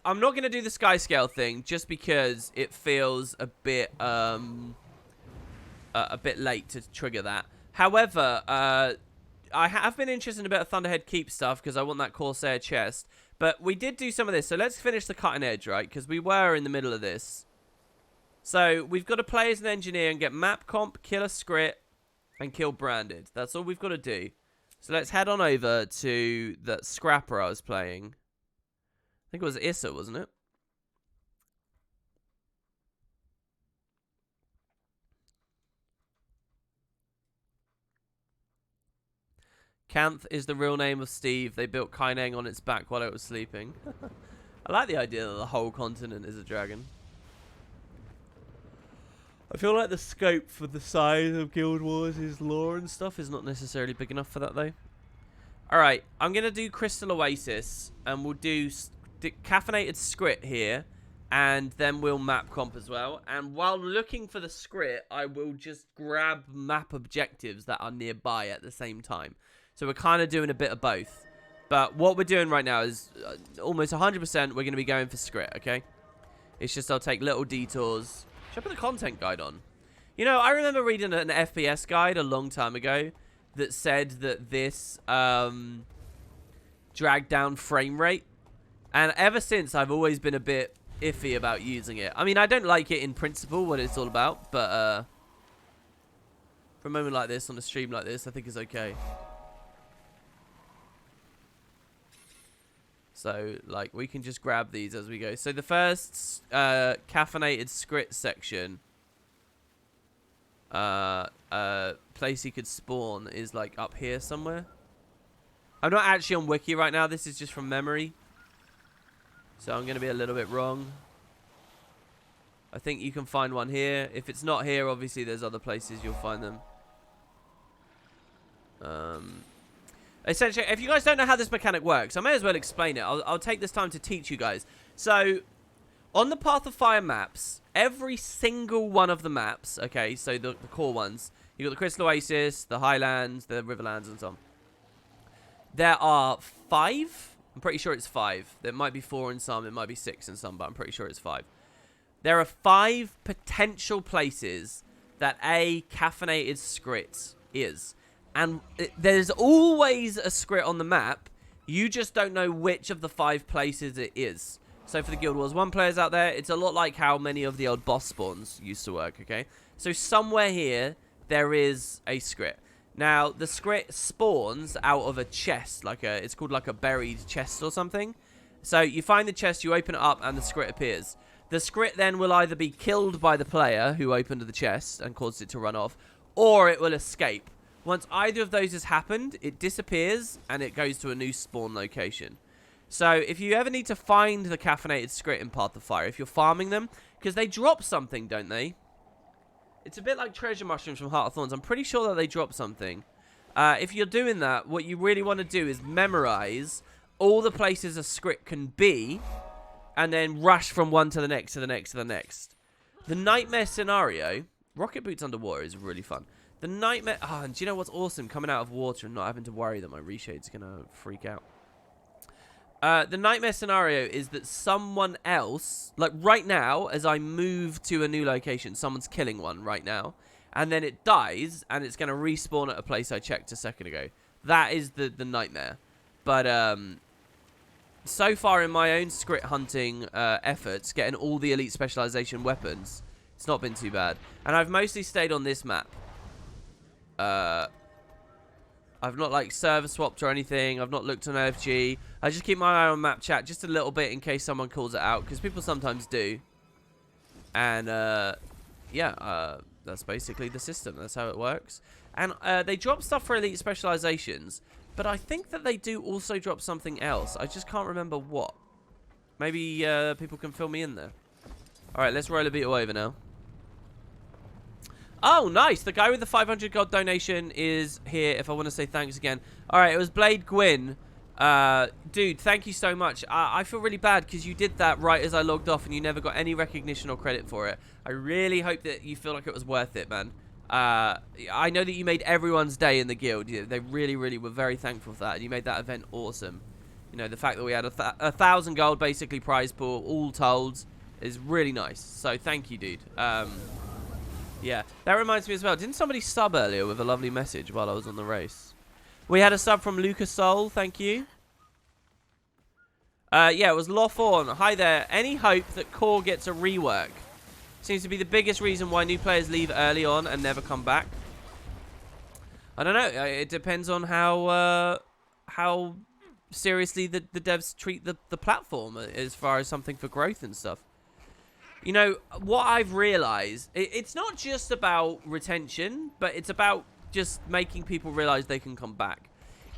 Speaker 1: I'm not gonna do the sky scale thing just because it feels a bit late to trigger that. However, I have been interested in a bit of Thunderhead Keep stuff because I want that Corsair chest. But we did do some of this, so let's finish the cutting edge, right? Because we were in the middle of this. So we've got to play as an engineer and get map comp, kill a scrit, and kill branded. That's all we've got to do. So let's head on over to that scrapper I was playing. I think it was Issa, wasn't it? Kanth is the real name of Steve. They built Kaineng on its back while it was sleeping. I like the idea that the whole continent is a dragon. I feel like the scope for the size of Guild Wars' lore and stuff is not necessarily big enough for that, though. Alright, I'm going to do Crystal Oasis, and we'll do Caffeinated Scrit here, and then we'll map comp as well. And while looking for the Scrit, I will just grab map objectives that are nearby at the same time. So we're kind of doing a bit of both. But what we're doing right now is almost 100% we're going to be going for Scrit, okay? It's just I'll take little detours. Should I put the content guide on? You know, I remember reading an FPS guide a long time ago that said that this dragged down frame rate. And ever since, I've always been a bit iffy about using it. I mean, I don't like it in principle, what it's all about. But for a moment like this, on a stream like this, I think it's okay. So, like, we can just grab these as we go. So, the first caffeinated Scrit section place you could spawn is, like, up here somewhere. I'm not actually on Wiki right now. This is just from memory. So, I'm going to be a little bit wrong. I think you can find one here. If it's not here, obviously, there's other places you'll find them. Essentially, if you guys don't know how this mechanic works, I may as well explain it. I'll take this time to teach you guys. So, on the Path of Fire maps, every single one of the maps, okay, so the core ones, you've got the Crystal Oasis, the Highlands, the Riverlands, and so on. There are 5. I'm pretty sure it's 5. There might be 4 in some, it might be 6 in some, but I'm pretty sure it's 5. There are 5 potential places that a caffeinated Scrit is. And there's always a Scrit on the map. You just don't know which of the 5 places it is. So for the Guild Wars 1 players out there, it's a lot like how many of the old boss spawns used to work, okay? So somewhere here, there is a Scrit. Now, the Scrit spawns out of a chest. It's called like a buried chest or something. So you find the chest, you open it up, and the Scrit appears. The Scrit then will either be killed by the player who opened the chest and caused it to run off, or it will escape. Once either of those has happened, it disappears and it goes to a new spawn location. So if you ever need to find the caffeinated Scrit in Path of Fire, if you're farming them, because they drop something, don't they? It's a bit like treasure mushrooms from Heart of Thorns. I'm pretty sure that they drop something. If you're doing that, what you really want to do is memorize all the places a Scrit can be, and then rush from one to the next, to the next, to the next. The Nightmare scenario, Rocket Boots underwater, is really fun. The Nightmare... Oh, and do you know what's awesome? Coming out of water and not having to worry that my reshade's going to freak out. The Nightmare scenario is that someone else... Like, right now, as I move to a new location, someone's killing one right now. And then it dies, and it's going to respawn at a place I checked a second ago. That is the Nightmare. But, so far in my own Scrit hunting efforts, getting all the elite specialization weapons, it's not been too bad. And I've mostly stayed on this map. I've not like server swapped or anything. I've not looked on LFG. I just keep my eye on map chat just a little bit in case someone calls it out, because people sometimes do. And yeah, that's basically the system. That's how it works. And they drop stuff for elite specializations, but I think that they do also drop something else. I just can't remember what. Maybe people can fill me in there. All right, let's roll a Beetle over now. Oh, nice. The guy with the 500 gold donation is here, if I want to say thanks again. All right, it was Blade Gwyn. Dude, thank you so much. I feel really bad because you did that right as I logged off and you never got any recognition or credit for it. I really hope that you feel like it was worth it, man. I know that you made everyone's day in the guild. They really, really were very thankful for that. And you made that event awesome. You know, the fact that we had 1,000 gold, basically, prize pool, all told, is really nice. So, thank you, dude. Yeah, that reminds me as well. Didn't somebody sub earlier with a lovely message while I was on the race? We had a sub from Lucas Soul. Thank you. Yeah, it was Lawthorn. Hi there. Any hope that Core gets a rework? Seems to be the biggest reason why new players leave early on and never come back. I don't know. It depends on how seriously the devs treat the platform as far as something for growth and stuff. You know, what I've realized, it's not just about retention, but it's about just making people realize they can come back.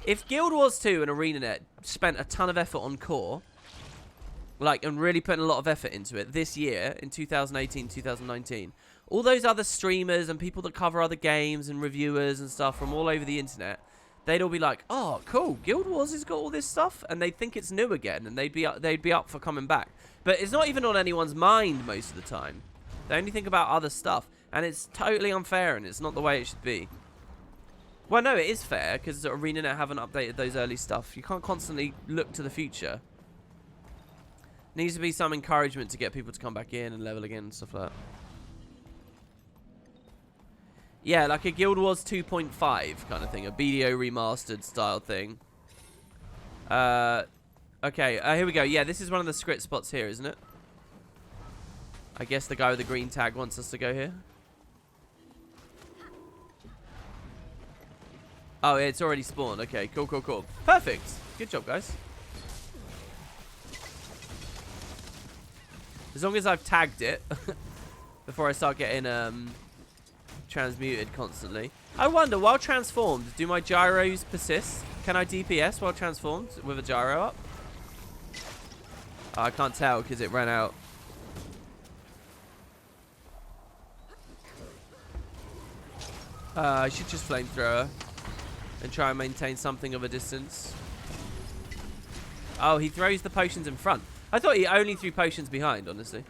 Speaker 1: If Guild Wars 2 and ArenaNet spent a ton of effort on core, like, and really putting a lot of effort into it this year, in 2018, 2019, all those other streamers and people that cover other games and reviewers and stuff from all over the internet, they'd all be like, oh, cool, Guild Wars has got all this stuff, and they'd think it's new again, and they'd be up for coming back. But it's not even on anyone's mind most of the time. They only think about other stuff, and it's totally unfair, and it's not the way it should be. Well, no, it is fair, because ArenaNet haven't updated those early stuff. You can't constantly look to the future. Needs to be some encouragement to get people to come back in and level again and stuff like that. Yeah, like a Guild Wars 2.5 kind of thing. A BDO remastered style thing. Okay, here we go. Yeah, this is one of the script spots here, isn't it? I guess the guy with the green tag wants us to go here. Oh, yeah, it's already spawned. Okay, cool, cool, cool. Perfect. Good job, guys. As long as I've tagged it before I start getting transmuted constantly. I wonder, while transformed, do my gyros persist? Can I DPS while transformed with a gyro up? Oh, I can't tell because it ran out. I should just flamethrower and try and maintain something of a distance. Oh, he throws the potions in front. I thought he only threw potions behind, honestly.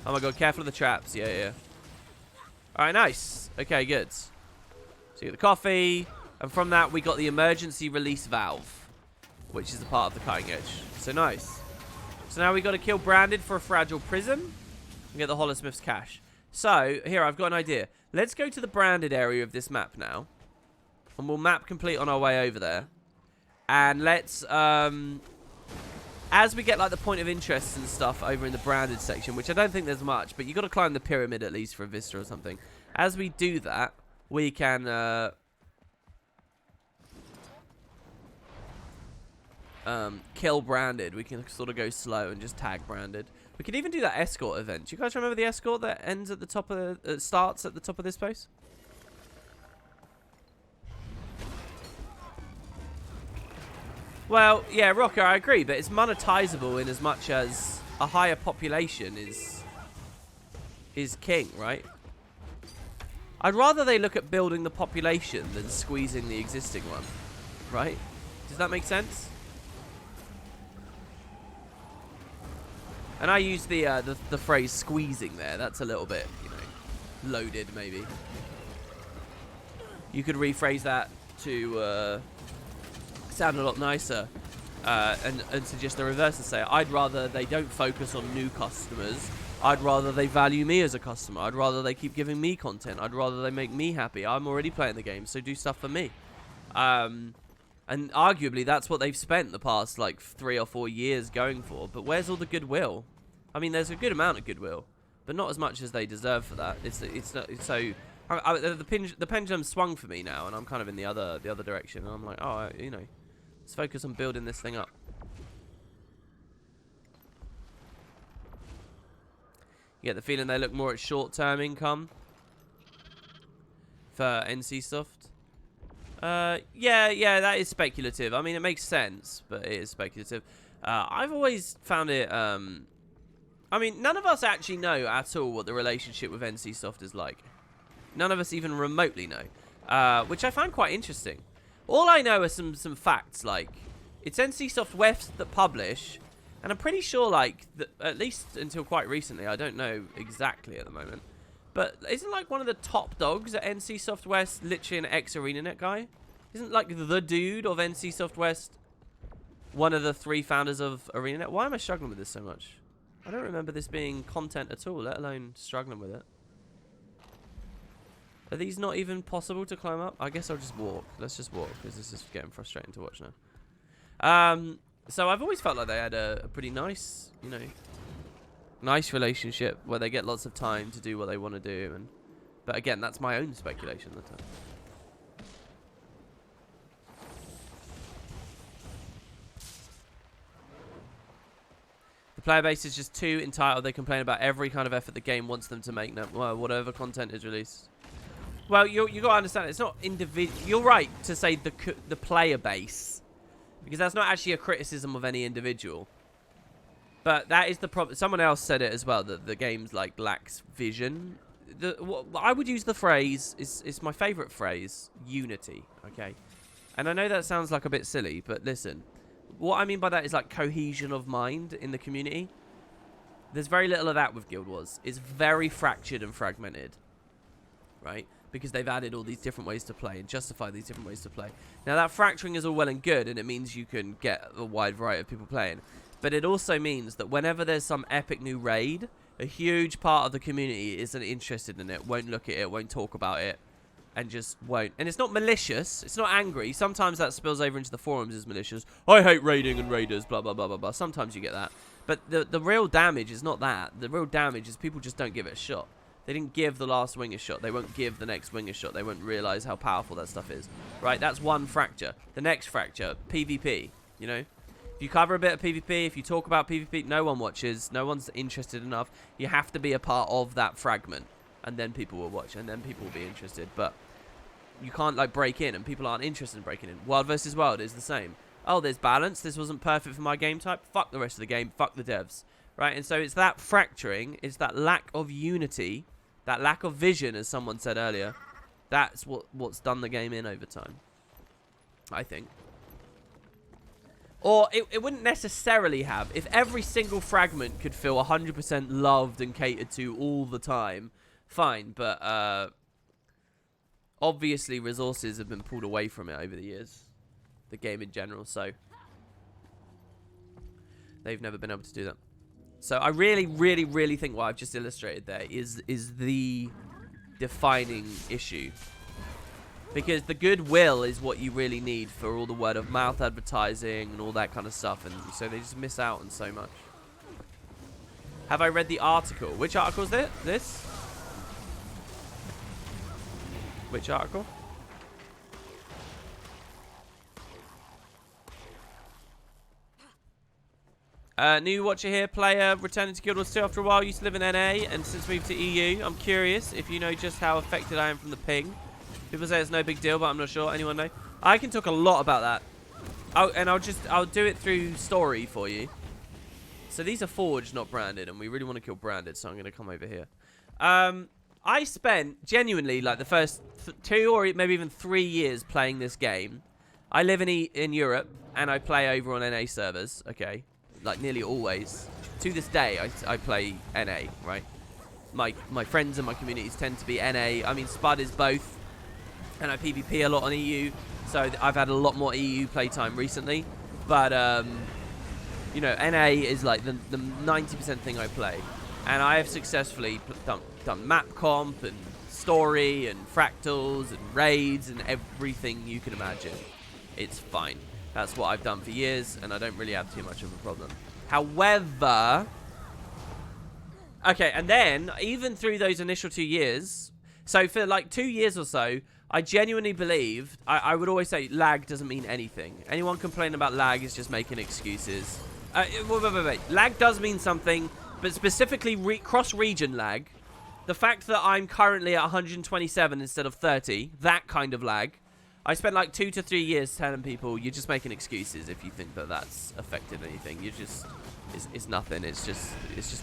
Speaker 1: Oh my god, careful of the traps. Yeah, yeah. Alright, nice. Okay, good. So you get the coffee, and from that we got the emergency release valve, which is a part of the cutting edge. So nice. So now we got to kill Branded for a fragile prism and get the Holosmith's cache. So, here, I've got an idea. Let's go to the Branded area of this map now. And we'll map complete on our way over there. And let's, as we get, like, the point of interest and stuff over in the Branded section, which I don't think there's much, but you got to climb the pyramid at least for a vista or something. As we do that, we can, kill Branded. We can sort of go slow and just tag Branded. We can even do that escort event. Do you guys remember the escort that ends at the top of the, starts at the top of this place? Well, yeah, Rocker, I agree, but it's monetizable in as much as a higher population is king, right? I'd rather they look at building the population than squeezing the existing one, right? Does that make sense? And I use the phrase squeezing there. That's a little bit, you know, loaded maybe. You could rephrase that to sound a lot nicer and suggest the reverse and say, I'd rather they don't focus on new customers. I'd rather they value me as a customer. I'd rather they keep giving me content. I'd rather they make me happy. I'm already playing the game, so do stuff for me. And arguably, that's what they've spent the past, like, 3 or 4 years going for. But where's all the goodwill? I mean, there's a good amount of goodwill, but not as much as they deserve for that. It's not, so... the pendulum swung for me now, and I'm kind of in the other direction. And I'm like, oh, you know, let's focus on building this thing up. You get the feeling they look more at short-term income for NC Soft. Yeah, that is speculative. I mean, it makes sense, but it is speculative. I've always found it, I mean, none of us actually know at all what the relationship with NC Soft is like. None of us even remotely know, which I find quite interesting. All I know are some facts, like, it's NC Soft West that publish, and I'm pretty sure, like, at least until quite recently, I don't know exactly at the moment, but isn't, like, one of the top dogs at NC Soft West literally an ex-ArenaNet guy? Isn't, like, the dude of NC Soft West one of the 3 founders of ArenaNet? Why am I struggling with this so much? I don't remember this being content at all, let alone struggling with it. Are these not even possible to climb up? I guess I'll just walk. Let's just walk, because this is getting frustrating to watch now. So I've always felt like they had a pretty nice, you know, nice relationship where they get lots of time to do what they want to do. But again, that's my own speculation at the time. The player base is just too entitled. They complain about every kind of effort the game wants them to make, whatever content is released. Well, you got to understand, it's not individual. You're right to say the player base, because that's not actually a criticism of any individual. But that is the problem. Someone else said it as well, that the game's like lacks vision. I would use the phrase, it's my favorite phrase, unity, okay? And I know that sounds like a bit silly, but listen. What I mean by that is like cohesion of mind in the community. There's very little of that with Guild Wars. It's very fractured and fragmented, right? Because they've added all these different ways to play and justify these different ways to play. Now that fracturing is all well and good, and it means you can get a wide variety of people playing. But it also means that whenever there's some epic new raid, a huge part of the community isn't interested in it, won't look at it, won't talk about it, and just won't. And it's not malicious, it's not angry. Sometimes that spills over into the forums as malicious. I hate raiding and raiders, blah, blah, blah, blah, blah. Sometimes you get that. But the real damage is not that. The real damage is people just don't give it a shot. They didn't give the last wing a shot. They won't give the next wing a shot. They won't realize how powerful that stuff is. Right, that's one fracture. The next fracture, PvP, you know? If you cover a bit of PvP, if you talk about PvP, no one watches. No one's interested enough. You have to be a part of that fragment. And then people will watch. And then people will be interested. But you can't, like, break in. And people aren't interested in breaking in. Wild versus Wild is the same. Oh, there's balance. This wasn't perfect for my game type. Fuck the rest of the game. Fuck the devs. Right? And so it's that fracturing. It's that lack of unity. That lack of vision, as someone said earlier. That's what's done the game in over time. I think. Or it wouldn't necessarily have. If every single fragment could feel 100% loved and catered to all the time, fine. But obviously resources have been pulled away from it over the years. The game in general, so they've never been able to do that. So I really, really, really think what I've just illustrated there is the defining issue. Because the goodwill is what you really need for all the word of mouth advertising and all that kind of stuff. And so they just miss out on so much. Have I read the article? Which article is this? Which article? New watcher here, player, returning to Guild Wars 2 after a while. Used to live in NA and since moved to EU. I'm curious if you know just how affected I am from the ping. People say it's no big deal, but I'm not sure. Anyone know? I can talk a lot about that. I'll do it through story for you. So these are forged, not branded, and we really want to kill branded, so I'm going to come over here. I spent genuinely like the first 2 or maybe even 3 years playing this game. I live in Europe, and I play over on NA servers, okay? Like nearly always. To this day, I play NA, right? My friends and my communities tend to be NA. I mean, Spud is both. And I PvP a lot on EU, so I've had a lot more EU playtime recently. But, you know, NA is like the 90% thing I play. And I have successfully done map comp and story and fractals and raids and everything you can imagine. It's fine. That's what I've done for years, and I don't really have too much of a problem. However... Okay, and then, even through those initial 2 years... So for like 2 years or so, I genuinely believed, I would always say lag doesn't mean anything. Anyone complaining about lag is just making excuses. Wait. Lag does mean something, but specifically cross-region lag. The fact that I'm currently at 127 instead of 30, that kind of lag. I spent like 2 to 3 years telling people, you're just making excuses if you think that that's affected anything. You're just, it's nothing. It's just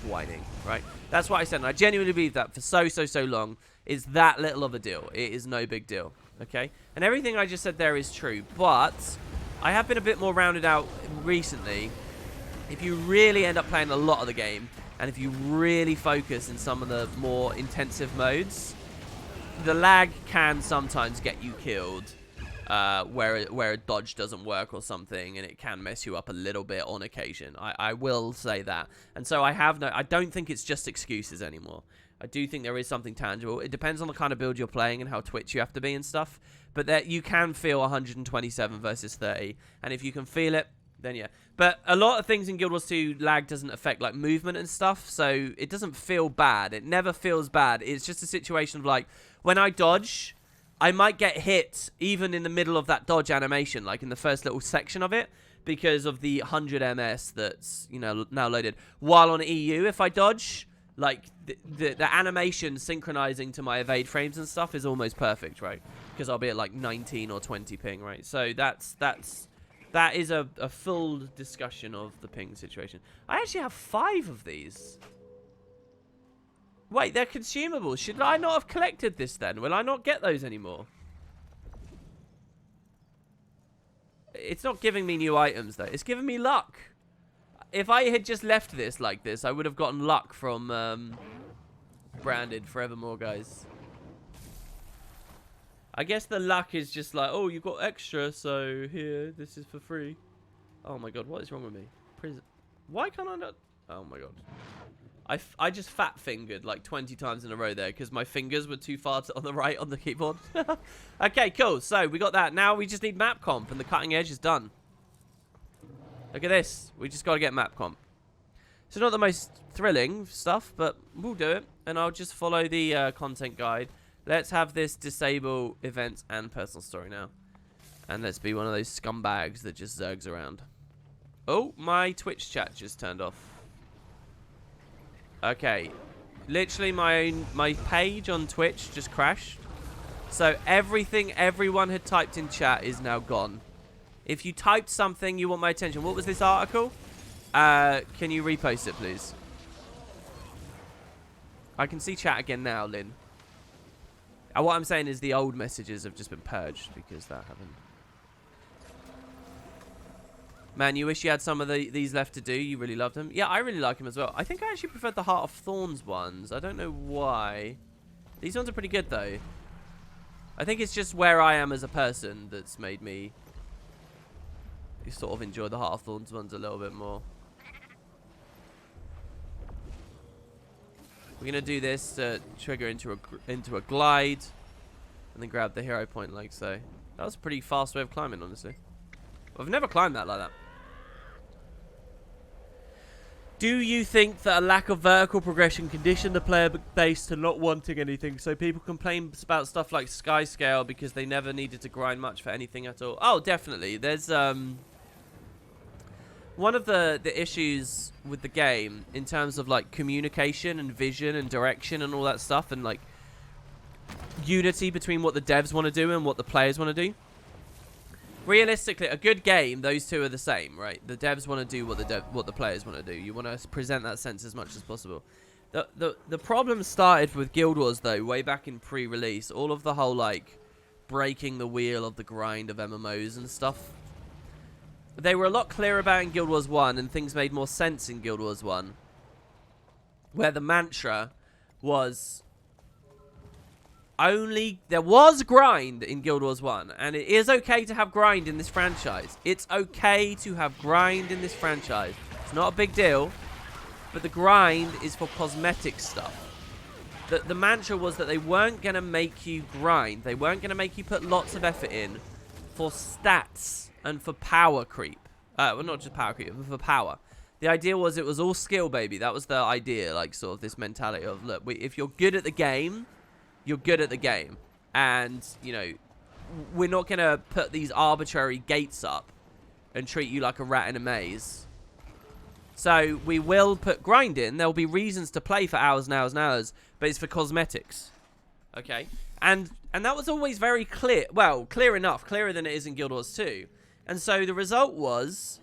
Speaker 1: whining, right? That's what I said, and I genuinely believe that for so long. Is that little of a deal. It is no big deal, okay? And everything I just said there is true, but I have been a bit more rounded out recently. If you really end up playing a lot of the game, and if you really focus in some of the more intensive modes, the lag can sometimes get you killed, where a dodge doesn't work or something, and it can mess you up a little bit on occasion. I will say that. And so I don't think it's just excuses anymore. I do think there is something tangible. It depends on the kind of build you're playing and how twitch you have to be and stuff. But that you can feel 127 versus 30. And if you can feel it, then yeah. But a lot of things in Guild Wars 2, lag doesn't affect like movement and stuff. So it doesn't feel bad. It never feels bad. It's just a situation of like, when I dodge, I might get hit even in the middle of that dodge animation. Like in the first little section of it. Because of the 100 MS that's, you know, now loaded. While on EU, if I dodge... Like, the animation synchronizing to my evade frames and stuff is almost perfect, right? Because I'll be at, like, 19 or 20 ping, right? So that's That is a full discussion of the ping situation. I actually have 5 of these. Wait, they're consumables. Should I not have collected this then? Will I not get those anymore? It's not giving me new items, though. It's giving me luck. If I had just left this like this, I would have gotten luck from Branded Forevermore, guys. I guess the luck is just like, oh, you got extra, so here, this is for free. Oh my god, what is wrong with me? Why can't I not? Oh my god. I just fat fingered like 20 times in a row there because my fingers were too far on the right on the keyboard. Okay, cool. So we got that. Now we just need map comp and the cutting edge is done. Look at this. We just got to get map comp. It's not the most thrilling stuff, but we'll do it. And I'll just follow the content guide. Let's have this disable events and personal story now. And let's be one of those scumbags that just zergs around. Oh, my Twitch chat just turned off. Okay, literally my page on Twitch just crashed. So everything everyone had typed in chat is now gone. If you typed something you want my attention, what was this article? Can you repost it, please? I can see chat again now, Lynn. What I'm saying is the old messages have just been purged because that happened. Man, you wish you had some of these left to do. You really loved them. Yeah, I really like them as well. I think I actually preferred the Heart of Thorns ones. I don't know why. These ones are pretty good, though. I think it's just where I am as a person that's made me sort of enjoy the Heart of Thorns ones a little bit more. We're going to do this to trigger into a glide and then grab the hero point like so. That was a pretty fast way of climbing, honestly. I've never climbed that like that. Do you think that a lack of vertical progression conditioned the player base to not wanting anything, so people complain about stuff like sky scale because they never needed to grind much for anything at all? Oh, definitely. There's one of the issues with the game in terms of like communication and vision and direction and all that stuff, and like unity between what the devs want to do and what the players want to do. Realistically, a good game, those two are the same, right? The devs want to do what the players want to do. You want to present that sense as much as possible. The problem started with Guild Wars, though, way back in pre-release. All of the whole, like, breaking the wheel of the grind of MMOs and stuff. They were a lot clearer about in Guild Wars 1, and things made more sense in Guild Wars 1. Where the mantra was... there was grind in Guild Wars 1, and it is okay to have grind in this franchise. It's okay to have grind in this franchise. It's not a big deal, but the grind is for cosmetic stuff. The mantra was that they weren't going to make you grind. They weren't going to make you put lots of effort in for stats and for power creep. Well, not just power creep, but for power. The idea was it was all skill, baby. That was the idea, like, sort of this mentality of, look, if you're good at the game... you're good at the game, and you know we're not gonna put these arbitrary gates up and treat you like a rat in a maze. So we will put grind in. There'll be reasons to play for hours and hours and hours, but it's for cosmetics. Okay, and that was always very clear. Well, clear enough, clearer than it is in Guild Wars 2. And so the result was,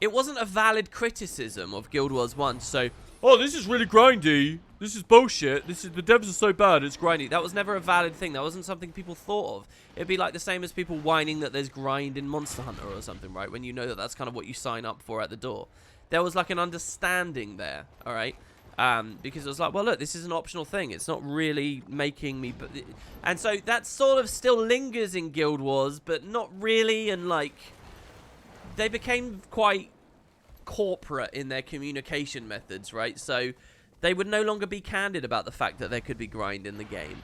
Speaker 1: it wasn't a valid criticism of Guild Wars 1 to say, oh, this is really grindy. This is bullshit. The devs are so bad, it's grindy. That was never a valid thing. That wasn't something people thought of. It'd be like the same as people whining that there's grind in Monster Hunter or something, right? When you know that that's kind of what you sign up for at the door. There was like an understanding there, all right? Because it was like, well, look, this is an optional thing. It's not really making me... And so that sort of still lingers in Guild Wars, but not really. And like, they became quite corporate in their communication methods, right? So they would no longer be candid about the fact that there could be grind in the game.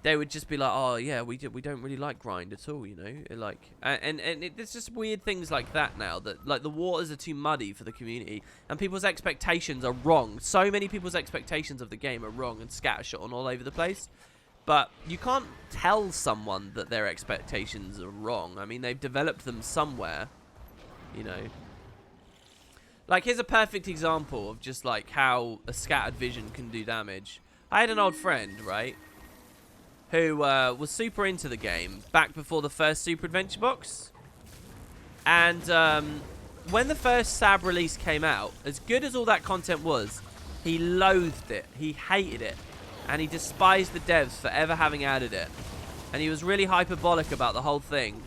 Speaker 1: They would just be like, oh yeah, we don't really like grind at all, you know, like, and there's just weird things like that now, that like the waters are too muddy for the community and people's expectations are wrong. So many people's expectations of the game are wrong and scattershot on all over the place. But you can't tell someone that their expectations are wrong. I mean, they've developed them somewhere, you know. Like, here's a perfect example of just, like, how a scattered vision can do damage. I had an old friend, right, who was super into the game back before the first Super Adventure Box. And when the first SAB release came out, as good as all that content was, he loathed it. He hated it. And he despised the devs for ever having added it. And he was really hyperbolic about the whole thing.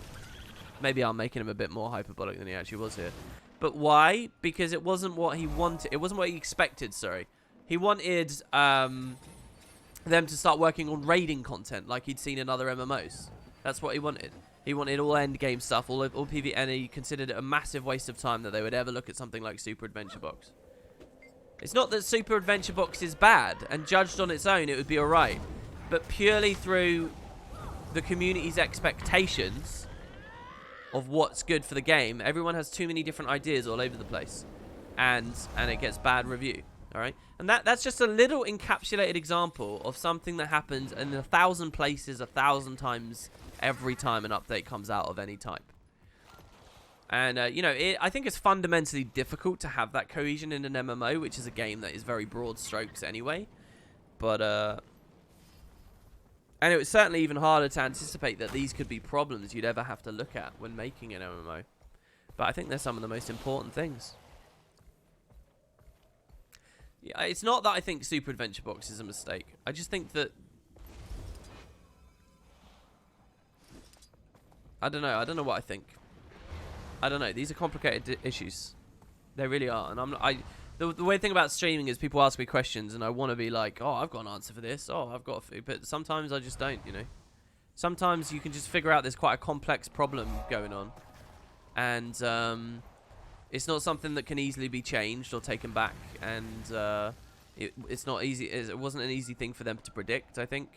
Speaker 1: Maybe I'm making him a bit more hyperbolic than he actually was here. But why? Because it wasn't what he wanted. It wasn't what he expected, sorry. He wanted them to start working on raiding content like he'd seen in other MMOs. That's what he wanted. He wanted all endgame stuff, all PvP, and he considered it a massive waste of time that they would ever look at something like Super Adventure Box. It's not that Super Adventure Box is bad, and judged on its own, it would be alright. But purely through the community's expectations of what's good for the game, everyone has too many different ideas all over the place. And it gets bad review. Alright? And that's just a little encapsulated example of something that happens in 1,000 places 1,000 times every time an update comes out of any type. And, you know, I think it's fundamentally difficult to have that cohesion in an MMO, which is a game that is very broad strokes anyway. But, and it was certainly even harder to anticipate that these could be problems you'd ever have to look at when making an MMO. But I think they're some of the most important things. Yeah, it's not that I think Super Adventure Box is a mistake. I just think that... I don't know. I don't know what I think. I don't know. These are complicated issues. They really are. And the weird thing about streaming is people ask me questions and I want to be like, oh, I've got an answer for this. Oh, I've got a... But sometimes I just don't, you know. Sometimes you can just figure out there's quite a complex problem going on. And it's not something that can easily be changed or taken back. And it's not easy. It wasn't an easy thing for them to predict, I think.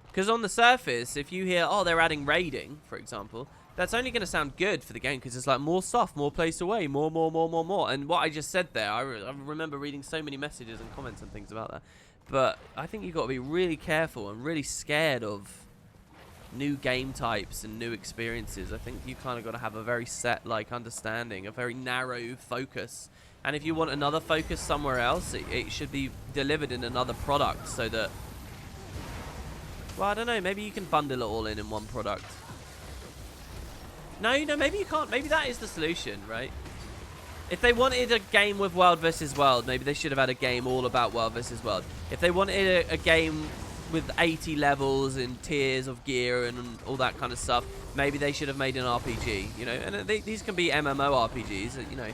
Speaker 1: Because on the surface, if you hear, oh, they're adding raiding, for example, that's only going to sound good for the game because it's like more stuff, more place away, more. And what I just said there, I remember reading so many messages and comments and things about that. But I think you've got to be really careful and really scared of new game types and new experiences. I think you kind of got to have a very set, like, understanding, a very narrow focus. And if you want another focus somewhere else, it should be delivered in another product so that... Well, I don't know. Maybe you can bundle it all in one product. No, maybe you can't. Maybe that is the solution, right? If they wanted a game with World versus World, maybe they should have had a game all about World versus World. If they wanted a game with 80 levels and tiers of gear and all that kind of stuff, maybe they should have made an RPG, you know? And these can be MMORPGs, you know?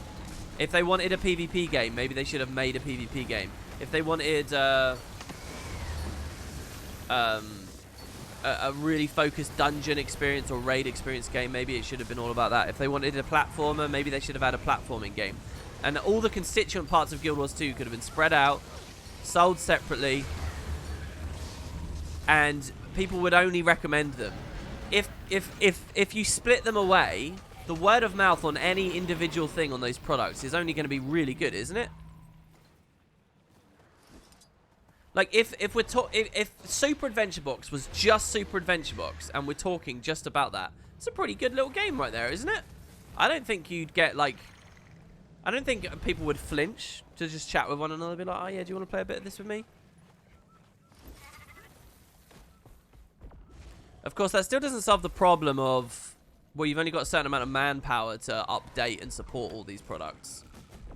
Speaker 1: If they wanted a PvP game, maybe they should have made a PvP game. If they wanted... a really focused dungeon experience or raid experience game, maybe it should have been all about that. If they wanted a platformer, maybe they should have had a platforming game. And all the constituent parts of Guild Wars 2 could have been spread out, sold separately, and people would only recommend them. If you split them away, the word of mouth on any individual thing on those products is only going to be really good, isn't it? Like, if Super Adventure Box was just Super Adventure Box, and we're talking just about that, it's a pretty good little game right there, isn't it? I don't think you'd get, like... I don't think people would flinch to just chat with one another, be like, oh yeah, do you want to play a bit of this with me? Of course, that still doesn't solve the problem of, well, you've only got a certain amount of manpower to update and support all these products.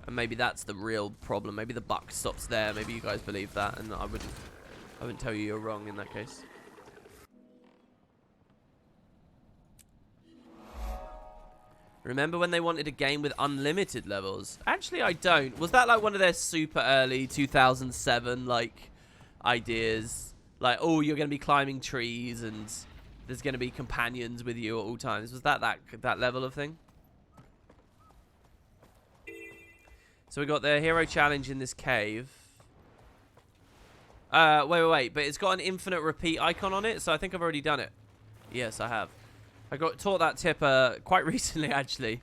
Speaker 1: And maybe that's the real problem. Maybe the buck stops there. Maybe you guys believe that, and I wouldn't tell you you're wrong in that case. Remember when they wanted a game with unlimited levels? Actually, I don't. Was that like one of their super early 2007 like ideas? Like, oh, you're going to be climbing trees and there's going to be companions with you at all times. Was that level of thing? So we got the hero challenge in this cave. Wait. But it's got an infinite repeat icon on it, so I think I've already done it. Yes, I have. I got taught that tip quite recently, actually.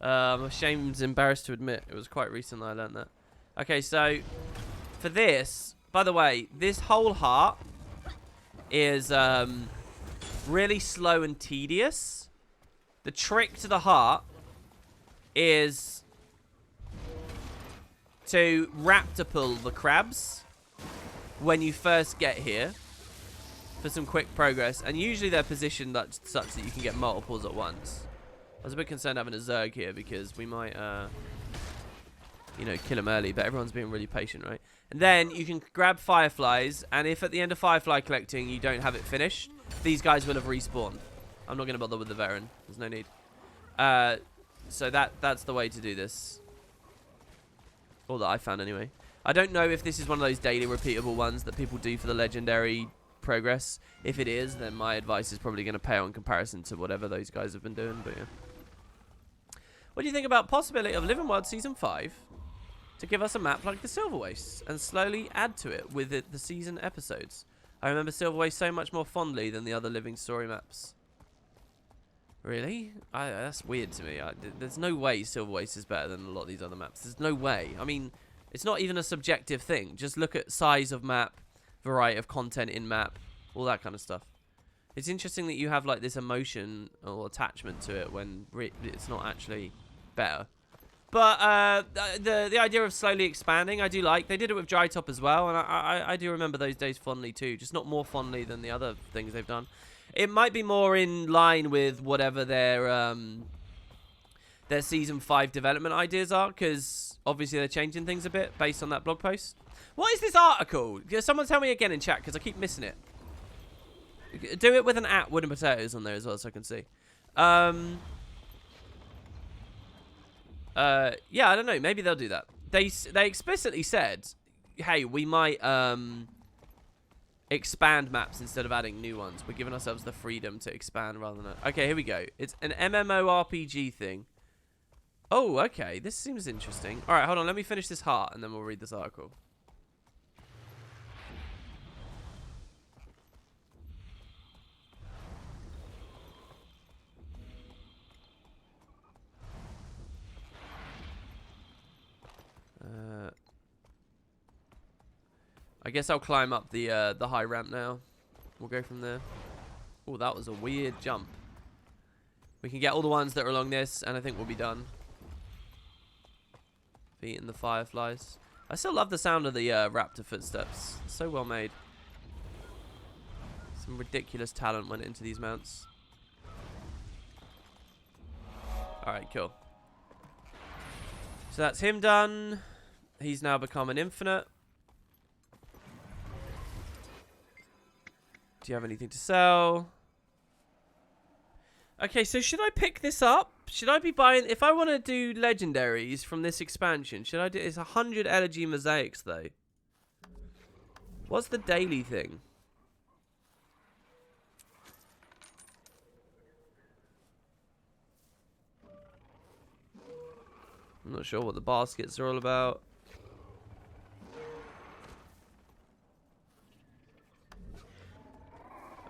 Speaker 1: I'm ashamed, embarrassed to admit. It was quite recent that I learned that. Okay, so for this, by the way, this whole heart is really slow and tedious. The trick to the heart is... to raptor pull the crabs when you first get here. for some quick progress, and usually they're positioned such that you can get multiples at once. I was a bit concerned having a Zerg here because we might, you know, kill him early, but everyone's being really patient, right? And then you can grab Fireflies, and if at the end of Firefly collecting you don't have it finished, these guys will have respawned. I'm not going to bother with the Veteran. There's no need. So that's the way to do this. All that I found anyway. I don't know if this is one of those daily repeatable ones that people do for the legendary progress. If it is, then my advice is probably going to pale in comparison to whatever those guys have been doing, but yeah. What do you think about possibility of Living World Season 5 to give us a map like the Silver Wastes and slowly add to it with the season episodes? I remember Silver Waste so much more fondly than the other Living Story maps. Really? That's weird to me. There's no way Silver Waste is better than a lot of these other maps. There's no way. I mean, it's not even a subjective thing. Just look at size of map, variety of content in map, all that kind of stuff. It's interesting that you have like this emotion or attachment to it when it's not actually better. But the idea of slowly expanding, I do like. They did it with Dry Top as well, and I do remember those days fondly too. Just not more fondly than the other things they've done. It might be more in line with whatever their Season 5 development ideas are, because obviously they're changing things a bit based on that blog post. What is this article? Someone tell me again in chat, because I keep missing it. Do it with an @wooden potatoes on there as well, so I can see. Yeah, I don't know. Maybe they'll do that. They explicitly said, hey, we might expand maps instead of adding new ones. We're giving ourselves the freedom to expand rather than... Okay, here we go. It's an MMORPG thing. Oh, okay. This seems interesting. All right, hold on. Let me finish this heart, and then we'll read this article. I guess I'll climb up the high ramp now. We'll go from there. Oh, that was a weird jump. We can get all the ones that are along this, and I think we'll be done. Beating the Fireflies. I still love the sound of the raptor footsteps. So well made. Some ridiculous talent went into these mounts. Alright, cool. So that's him done. He's now become an infinite. Do you have anything to sell? Okay, so should I pick this up? Should I be buying... If I want to do legendaries from this expansion, should I do... It's 100 Elegy Mosaics, though. What's the daily thing? I'm not sure what the baskets are all about.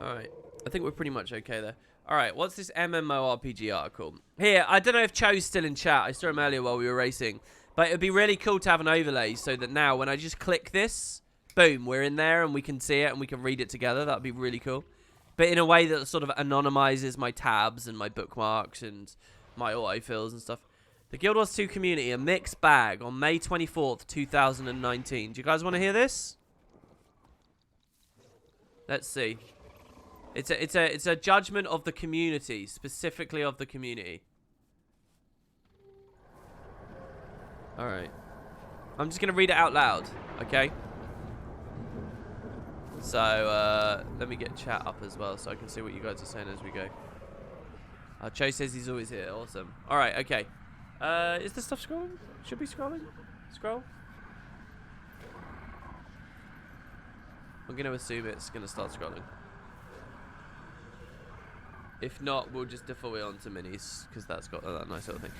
Speaker 1: Alright, I think we're pretty much okay there. Alright, what's this MMORPG article? Here, I don't know if Cho's still in chat. I saw him earlier while we were racing. But it would be really cool to have an overlay so that now when I just click this, boom, we're in there and we can see it and we can read it together. That would be really cool. But in a way that sort of anonymizes my tabs and my bookmarks and my autofills and stuff. The Guild Wars 2 community, a mixed bag on May 24th, 2019. Do you guys want to hear this? Let's see. It's a judgment of the community, specifically of the community. All right. I'm just going to read it out loud, okay? So, let me get chat up as well so I can see what you guys are saying as we go. Cho says he's always here. Awesome. All right, okay. Is this stuff scrolling? Should be scrolling? Scroll? I'm going to assume it's going to start scrolling. If not, we'll just default it onto minis, because that's got that nice little thing.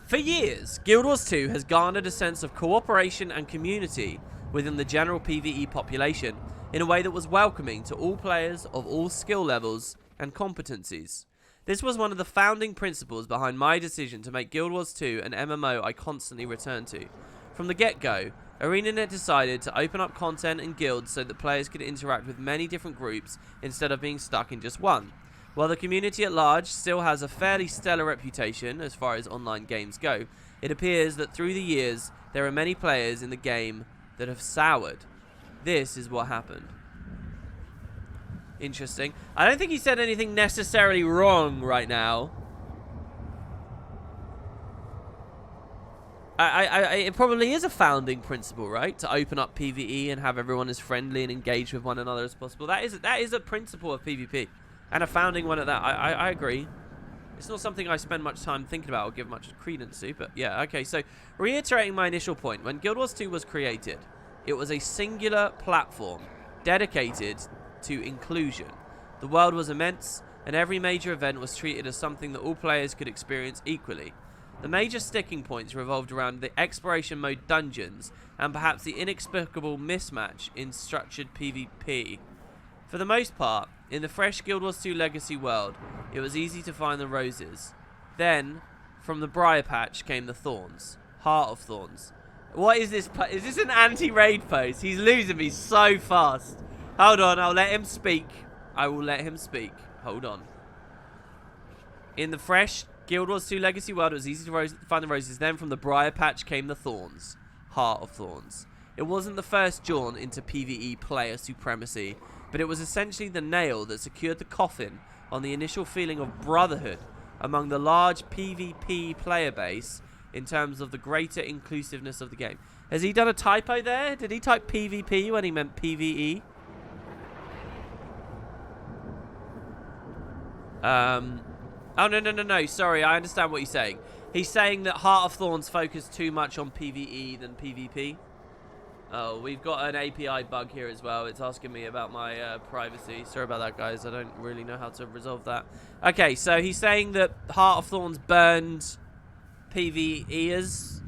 Speaker 1: For years, Guild Wars 2 has garnered a sense of cooperation and community within the general PvE population in a way that was welcoming to all players of all skill levels and competencies. This was one of the founding principles behind my decision to make Guild Wars 2 an MMO I constantly return to. From the get-go, ArenaNet decided to open up content and guilds so that players could interact with many different groups instead of being stuck in just one. While the community at large still has a fairly stellar reputation as far as online games go, it appears that through the years there are many players in the game that have soured. This is what happened. Interesting. I don't think he said anything necessarily wrong right now. It probably is a founding principle, right? To open up PvE and have everyone as friendly and engaged with one another as possible. That is a principle of PvP. And a founding one at that. I agree. It's not something I spend much time thinking about or give much credence to, but yeah, okay. So, reiterating my initial point, when Guild Wars 2 was created, it was a singular platform dedicated to inclusion. The world was immense, and every major event was treated as something that all players could experience equally. The major sticking points revolved around the exploration mode dungeons, and perhaps the inexplicable mismatch in structured PvP. For the most part, in the fresh Guild Wars 2 Legacy world, it was easy to find the roses. Then, from the briar patch came the thorns. Heart of Thorns. What is this? Is this an anti-raid post? He's losing me so fast. Hold on, I'll let him speak. I will let him speak. Hold on. In the fresh Guild Wars 2 Legacy world, it was easy to find the roses. Then from the briar patch came the thorns. Heart of Thorns. It wasn't the first jaunt into PvE player supremacy, but it was essentially the nail that secured the coffin on the initial feeling of brotherhood among the large PvP player base in terms of the greater inclusiveness of the game. Has he done a typo there? Did he type PvP when he meant PvE? Oh, no. Sorry, I understand what he's saying. He's saying that Heart of Thorns focused too much on PvE than PvP. Oh, we've got an API bug here as well. It's asking me about my privacy. Sorry about that, guys. I don't really know how to resolve that. Okay, so he's saying that Heart of Thorns burned PvPers.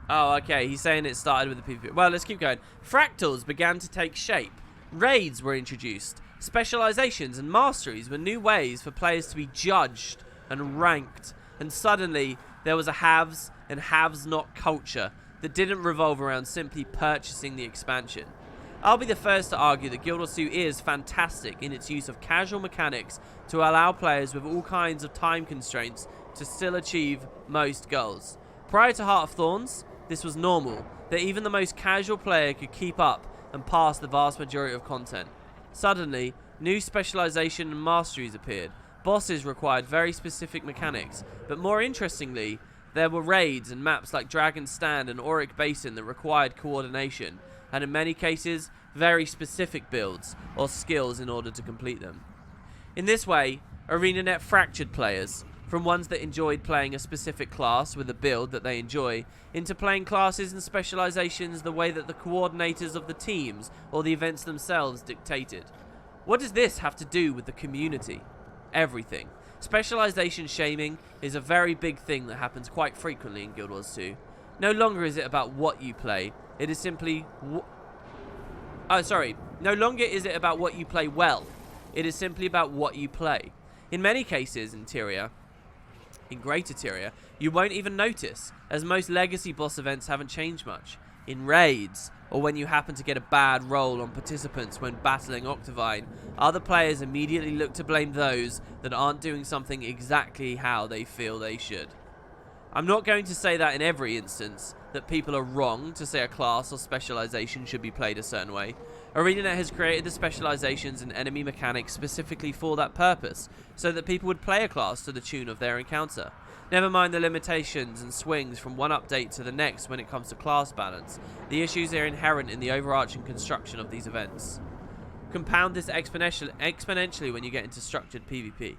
Speaker 1: Oh, okay. He's saying it started with the PvP. Well, let's keep going. Fractals began to take shape. Raids were introduced. Specializations and masteries were new ways for players to be judged and ranked. And suddenly, there was a haves and haves not culture that didn't revolve around simply purchasing the expansion. I'll be the first to argue that Guild Wars 2 is fantastic in its use of casual mechanics to allow players with all kinds of time constraints to still achieve most goals. Prior to Heart of Thorns, this was normal, that even the most casual player could keep up and pass the vast majority of content. Suddenly, new specialization and masteries appeared. Bosses required very specific mechanics, but more interestingly, there were raids and maps like Dragon's Stand and Auric Basin that required coordination, and in many cases, very specific builds or skills in order to complete them. In this way, ArenaNet fractured players, from ones that enjoyed playing a specific class with a build that they enjoy, into playing classes and specializations the way that the coordinators of the teams or the events themselves dictated. What does this have to do with the community? Everything. Specialization shaming is a very big thing that happens quite frequently in Guild Wars 2. No longer is it about what you play, it is simply... No longer is it about what you play well, it is simply about what you play. In many cases in Greater Tyria, you won't even notice, as most legacy boss events haven't changed much. In raids, or when you happen to get a bad roll on participants when battling Octavine, other players immediately look to blame those that aren't doing something exactly how they feel they should. I'm not going to say that in every instance, that people are wrong to say a class or specialization should be played a certain way. ArenaNet has created the specializations and enemy mechanics specifically for that purpose, so that people would play a class to the tune of their encounter. Never mind the limitations and swings from one update to the next when it comes to class balance. The issues are inherent in the overarching construction of these events. Compound this exponentially when you get into structured PvP.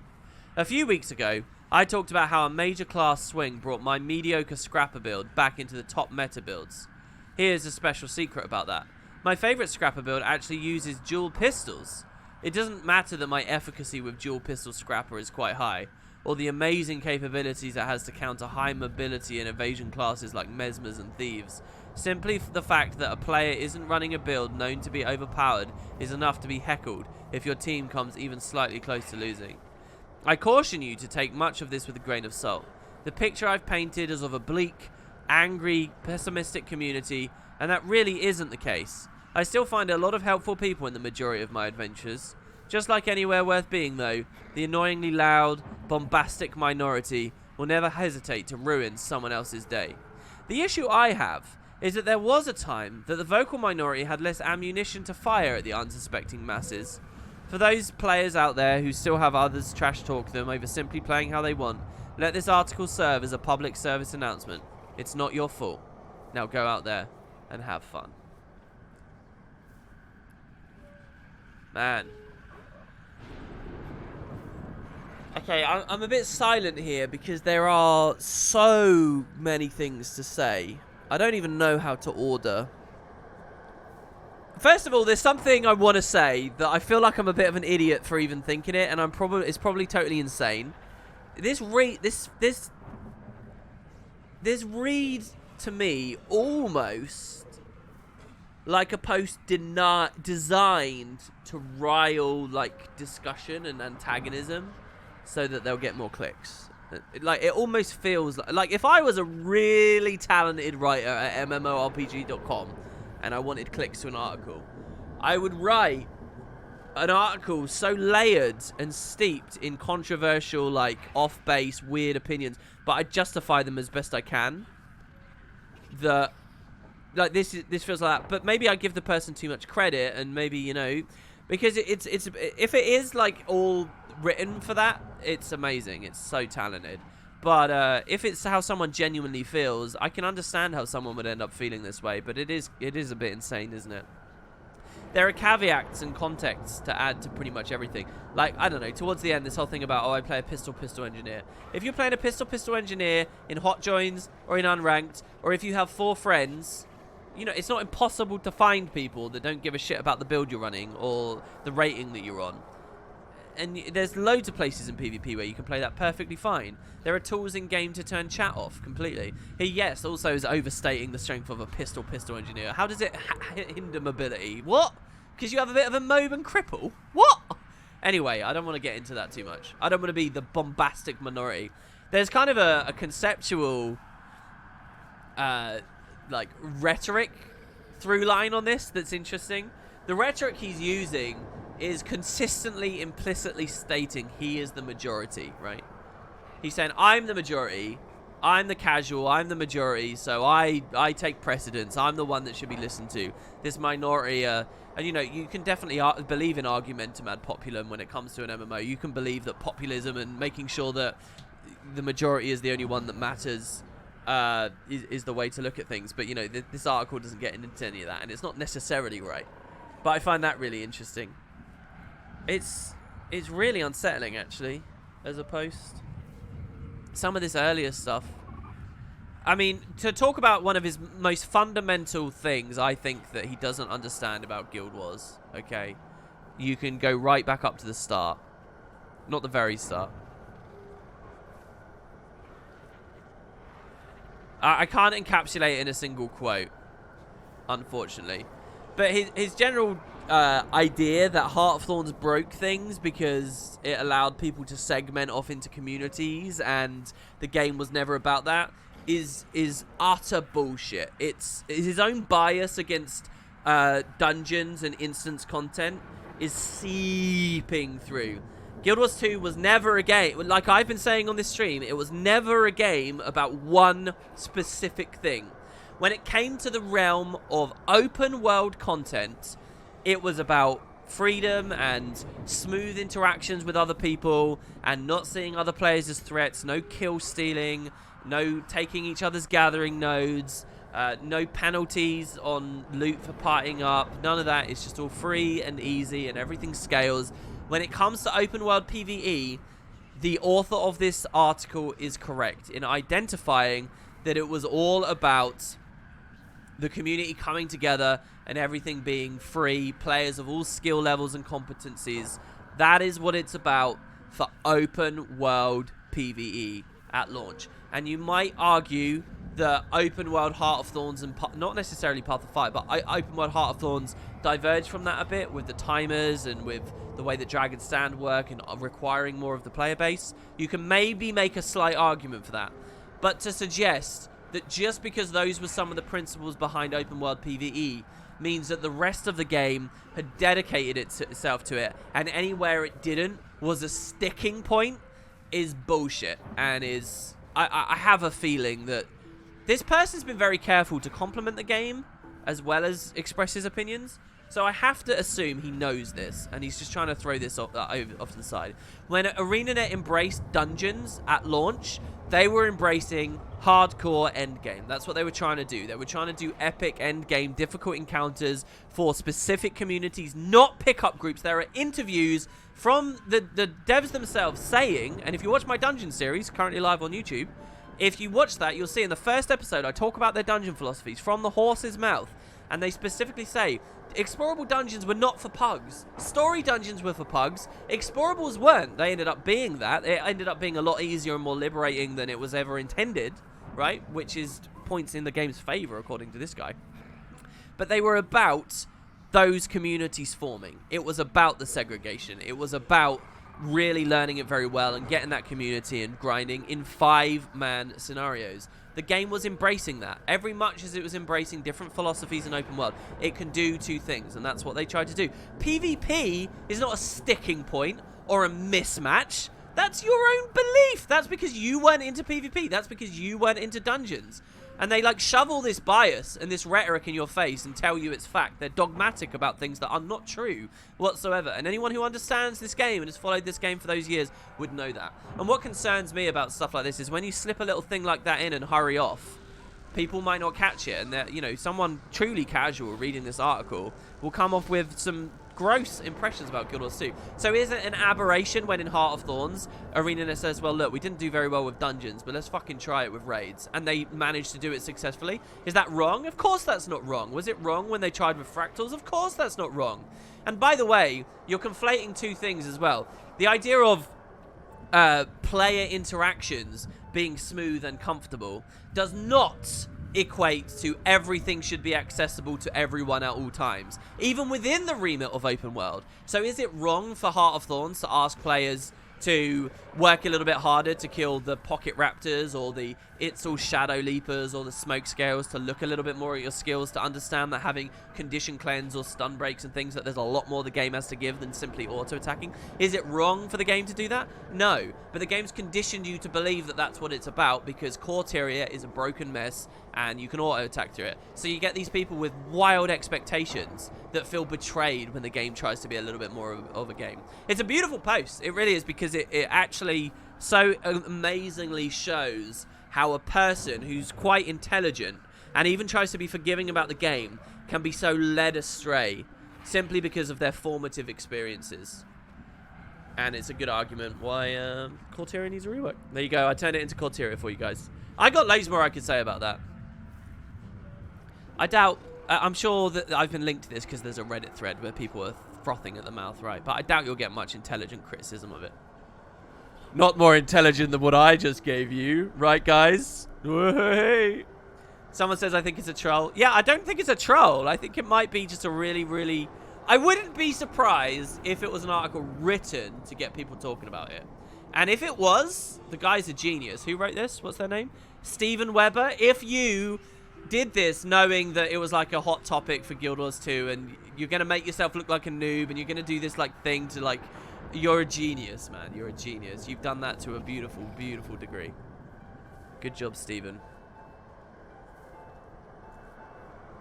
Speaker 1: A few weeks ago, I talked about how a major class swing brought my mediocre scrapper build back into the top meta builds. Here's a special secret about that. My favourite scrapper build actually uses dual pistols. It doesn't matter that my efficacy with dual pistol scrapper is quite high, or the amazing capabilities it has to counter high mobility and evasion classes like Mesmers and Thieves. Simply the fact that a player isn't running a build known to be overpowered is enough to be heckled if your team comes even slightly close to losing. I caution you to take much of this with a grain of salt. The picture I've painted is of a bleak, angry, pessimistic community, and that really isn't the case. I still find a lot of helpful people in the majority of my adventures. Just like anywhere worth being though, the annoyingly loud, bombastic minority will never hesitate to ruin someone else's day. The issue I have is that there was a time that the vocal minority had less ammunition to fire at the unsuspecting masses. For those players out there who still have others trash talk them over simply playing how they want, let this article serve as a public service announcement. It's not your fault. Now go out there and have fun. Man. Okay, I'm a bit silent here because there are so many things to say. I don't even know how to order. First of all, there's something I want to say that I feel like I'm a bit of an idiot for even thinking it, and it's probably totally insane. This read to me almost like a post designed to rile like discussion and antagonism, so that they'll get more clicks. Like, it almost feels like if I was a really talented writer at MMORPG.com and I wanted clicks to an article, I would write an article so layered and steeped in controversial, like, off-base, weird opinions, but I justify them as best I can. That, like, this feels like that. But maybe I give the person too much credit, and maybe, you know, because it's if it is like all written for that, it's amazing. It's so talented. But if it's how someone genuinely feels, I can understand how someone would end up feeling this way. But it is a bit insane, isn't it? There are caveats and contexts to add to pretty much everything. Like, I don't know, towards the end, this whole thing about, oh, I play a pistol engineer. If you're playing a pistol engineer in hot joins or in unranked, or if you have 4 friends, you know, it's not impossible to find people that don't give a shit about the build you're running or the rating that you're on. And there's loads of places in PvP where you can play that perfectly fine. There are tools in game to turn chat off completely. He, yes, also is overstating the strength of a pistol engineer. How does it hinder mobility? What? Because you have a bit of a mob and cripple? What? Anyway, I don't want to get into that too much. I don't want to be the bombastic minority. There's kind of a conceptual, like, rhetoric through line on this that's interesting. The rhetoric he's using is consistently, implicitly stating he is the majority, right? He's saying, I'm the majority, I'm the casual, I'm the majority, so I take precedence, I'm the one that should be listened to. This minority, and you know, you can definitely believe in argumentum ad populum when it comes to an MMO. You can believe that populism and making sure that the majority is the only one that matters is the way to look at things. But, you know, this article doesn't get into any of that, and it's not necessarily right. But I find that really interesting. It's really unsettling, actually, as a post. Some of this earlier stuff. I mean, to talk about one of his most fundamental things, I think that he doesn't understand about Guild Wars, okay? You can go right back up to the start. Not the very start. I can't encapsulate it in a single quote, unfortunately. But his general idea that Heart of Thorns broke things because it allowed people to segment off into communities and the game was never about that is utter bullshit. It's his own bias against dungeons and instance content is seeping through. Guild Wars 2 was never a game, like I've been saying on this stream, it was never a game about one specific thing. When it came to the realm of open world content, it was about freedom and smooth interactions with other people and not seeing other players as threats, no kill stealing, no taking each other's gathering nodes, no penalties on loot for partying up, none of that. It's just all free and easy and everything scales. When it comes to open world PvE, the author of this article is correct in identifying that it was all about the community coming together and everything being free, players of all skill levels and competencies. That is what it's about for open world PvE at launch. And you might argue that open world Heart of Thorns and not necessarily Path of Fire, but open world Heart of Thorns diverge from that a bit with the timers and with the way that Dragon Stand work and requiring more of the player base. You can maybe make a slight argument for that. But to suggest that just because those were some of the principles behind open world PvE means that the rest of the game had dedicated itself to it, and anywhere it didn't was a sticking point, is bullshit. And is I have a feeling that This person's been very careful to compliment the game as well as express his opinions. So I have to assume he knows this, and he's just trying to throw this off to the side. When ArenaNet embraced dungeons at launch, they were embracing hardcore endgame. That's what they were trying to do. They were trying to do epic endgame, difficult encounters for specific communities, not pickup groups. There are interviews from the devs themselves saying, and if you watch my dungeon series, currently live on YouTube, if you watch that, you'll see in the first episode, I talk about their dungeon philosophies from the horse's mouth, and they specifically say, explorable dungeons were not for pugs. Story dungeons were for pugs. Explorables weren't. They ended up being that. It ended up being a lot easier and more liberating than it was ever intended, right? Which is points in the game's favor, according to this guy. But they were about those communities forming. It was about the segregation. It was about really learning it very well and getting that community and grinding in 5-man scenarios. The game was embracing that. Every much as it was embracing different philosophies in open world, it can do 2 things, and that's what they tried to do. PvP is not a sticking point or a mismatch. That's your own belief. That's because you weren't into PvP. That's because you weren't into dungeons. And they like shovel this bias and this rhetoric in your face and tell you it's fact. They're dogmatic about things that are not true whatsoever. And anyone who understands this game and has followed this game for those years would know that. And what concerns me about stuff like this is when you slip a little thing like that in and hurry off, people might not catch it. And, you know, someone truly casual reading this article will come off with some gross impressions about Guild Wars 2. So is it an aberration when in Heart of Thorns, ArenaNet says, well, look, we didn't do very well with dungeons, but let's fucking try it with raids. And they managed to do it successfully. Is that wrong? Of course that's not wrong. Was it wrong when they tried with fractals? Of course that's not wrong. And by the way, you're conflating 2 things as well. The idea of player interactions being smooth and comfortable does not equate to everything should be accessible to everyone at all times, even within the remit of open world. So is it wrong for Heart of Thorns to ask players to work a little bit harder to kill the pocket raptors or the it's all shadow leapers or the smoke scales, to look a little bit more at your skills, to understand that having condition cleanse or stun breaks and things, that there's a lot more the game has to give than simply auto attacking? Is it wrong for the game to do that? No, but the game's conditioned you to believe that that's what it's about, because Corteria is a broken mess and you can auto attack through it. So you get these people with wild expectations that feel betrayed when the game tries to be a little bit more of a game. It's a beautiful post, it really is, because it actually so amazingly shows how a person who's quite intelligent and even tries to be forgiving about the game can be so led astray simply because of their formative experiences. And it's a good argument why Corteria needs a rework. There you go, I turned it into Corteria for you guys. I got loads more I could say about that. I doubt, I'm sure that I've been linked to this because there's a Reddit thread where people are frothing at the mouth, right? But I doubt you'll get much intelligent criticism of it. Not more intelligent than what I just gave you, right, guys? Hey. Someone says I think it's a troll. Yeah, I don't think it's a troll. I think it might be just a really, really... I wouldn't be surprised if it was an article written to get people talking about it. And if it was, the guy's a genius. Who wrote this? What's their name? Steven Weber. If you did this knowing that it was like a hot topic for Guild Wars 2 and you're going to make yourself look like a noob and you're going to do this like thing to like... You're a genius, man. You're a genius. You've done that to a beautiful, beautiful degree. Good job, Steven.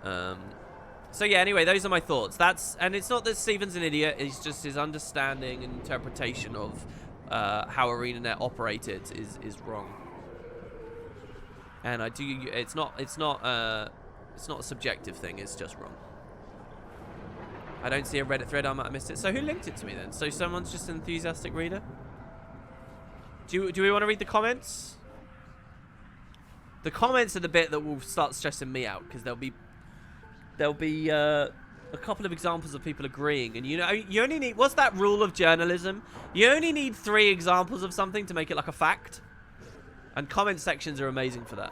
Speaker 1: So yeah, anyway, those are my thoughts. And it's not that Steven's an idiot. It's just his understanding and interpretation of how ArenaNet operated is wrong. And it's not a subjective thing. It's just wrong. I don't see a Reddit thread. I might have missed it. So who linked it to me then? So someone's just an enthusiastic reader? Do we want to read the comments? The comments are the bit that will start stressing me out, because there'll be a couple of examples of people agreeing, and you know, you only need, what's that rule of journalism? You only need 3 examples of something to make it like a fact, and comment sections are amazing for that.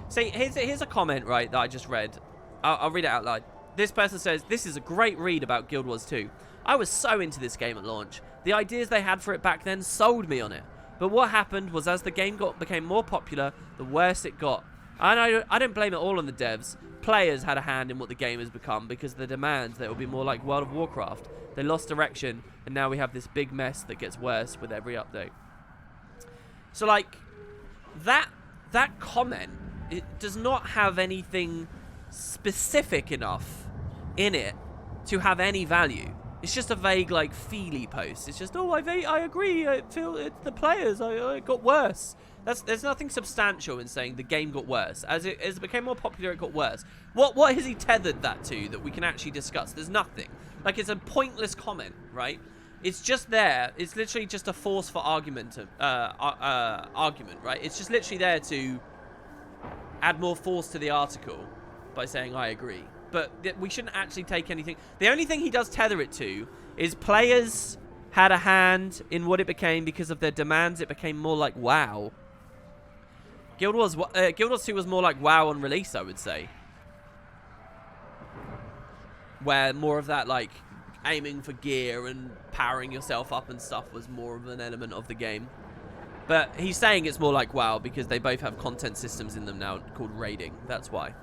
Speaker 1: See, here's a comment, right, that I just read. I'll read it out loud. This person says, this is a great read about Guild Wars 2. I was so into this game at launch. The ideas they had for it back then sold me on it. But what happened was, as the game became more popular, the worse it got. I don't blame it all on the devs, players had a hand in what the game has become because the demands that it will be more like World of Warcraft. They lost direction, and now we have this big mess that gets worse with every update. So, like, that comment, it does not have anything specific enough in it to have any value. It's just a vague, like, feely post. It's just, oh, I agree. I feel it's the players. It got worse. There's nothing substantial in saying the game got worse. As it became more popular, it got worse. What has he tethered that to that we can actually discuss? There's nothing. Like, it's a pointless comment, right? It's just there. It's literally just a force for argument, right? It's just literally there to add more force to the article by saying, I agree. But we shouldn't actually take anything. The only thing he does tether it to is players had a hand in what it became because of their demands. It became more like WoW. Guild Wars 2 was more like WoW on release, I would say. Where more of that, like, aiming for gear and powering yourself up and stuff was more of an element of the game. But he's saying it's more like WoW because they both have content systems in them now called raiding. That's why.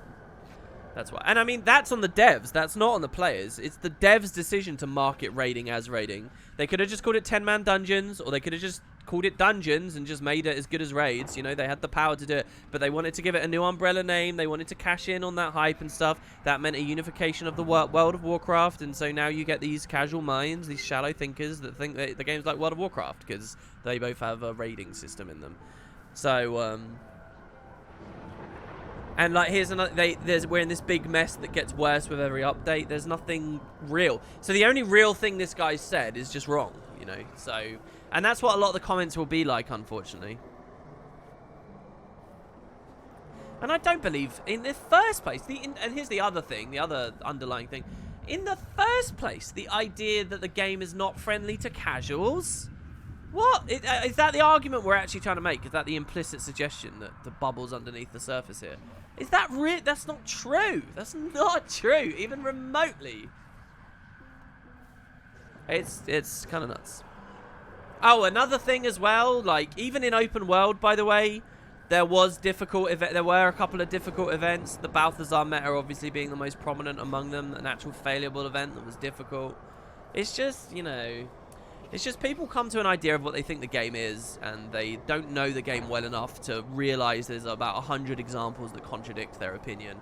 Speaker 1: That's why. And I mean, that's on the devs. That's not on the players. It's the devs' decision to market raiding as raiding. They could have just called it 10-man dungeons, or they could have just called it dungeons and just made it as good as raids. You know, they had the power to do it. But they wanted to give it a new umbrella name. They wanted to cash in on that hype and stuff. That meant a unification of the World of Warcraft. And so now you get these casual minds, these shallow thinkers that think that the game's like World of Warcraft because they both have a raiding system in them. So, and like, here's another. We're in this big mess that gets worse with every update. There's nothing real. So the only real thing this guy said is just wrong, you know. So, and that's what a lot of the comments will be like, unfortunately. And I don't believe in the first place. And here's the other thing, the other underlying thing. In the first place, the idea that the game is not friendly to casuals. What? Is that the argument we're actually trying to make? Is that the implicit suggestion that the bubble's underneath the surface here? Is that real? That's not true. That's not true, even remotely. It's kind of nuts. Oh, another thing as well, like, even in open world, by the way, there were a couple of difficult events. The Balthazar meta obviously being the most prominent among them, an actual failable event that was difficult. It's just, you know, it's just people come to an idea of what they think the game is, and they don't know the game well enough to realize there's about 100 examples that contradict their opinion.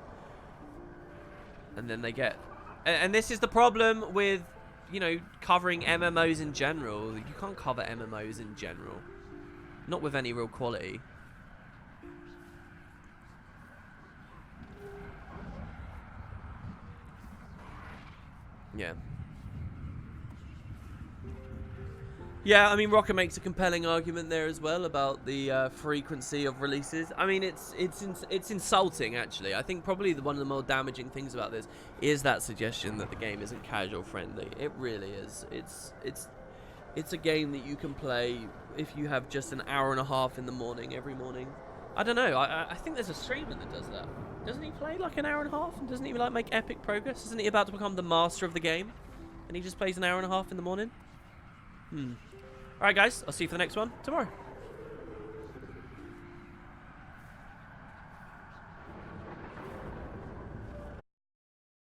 Speaker 1: And then they get... And this is the problem with, you know, covering MMOs in general. You can't cover MMOs in general. Not with any real quality. Yeah. Yeah, I mean, Rocker makes a compelling argument there as well about the frequency of releases. I mean, it's insulting, actually. I think probably one of the more damaging things about this is that suggestion that the game isn't casual friendly. It really is. It's a game that you can play if you have just an hour and a half in the morning every morning. I don't know. I think there's a streamer that does that. Doesn't he play like an hour and a half? And doesn't he like make epic progress? Isn't he about to become the master of the game? And he just plays an hour and a half in the morning? Alright guys, I'll see you for the next one tomorrow.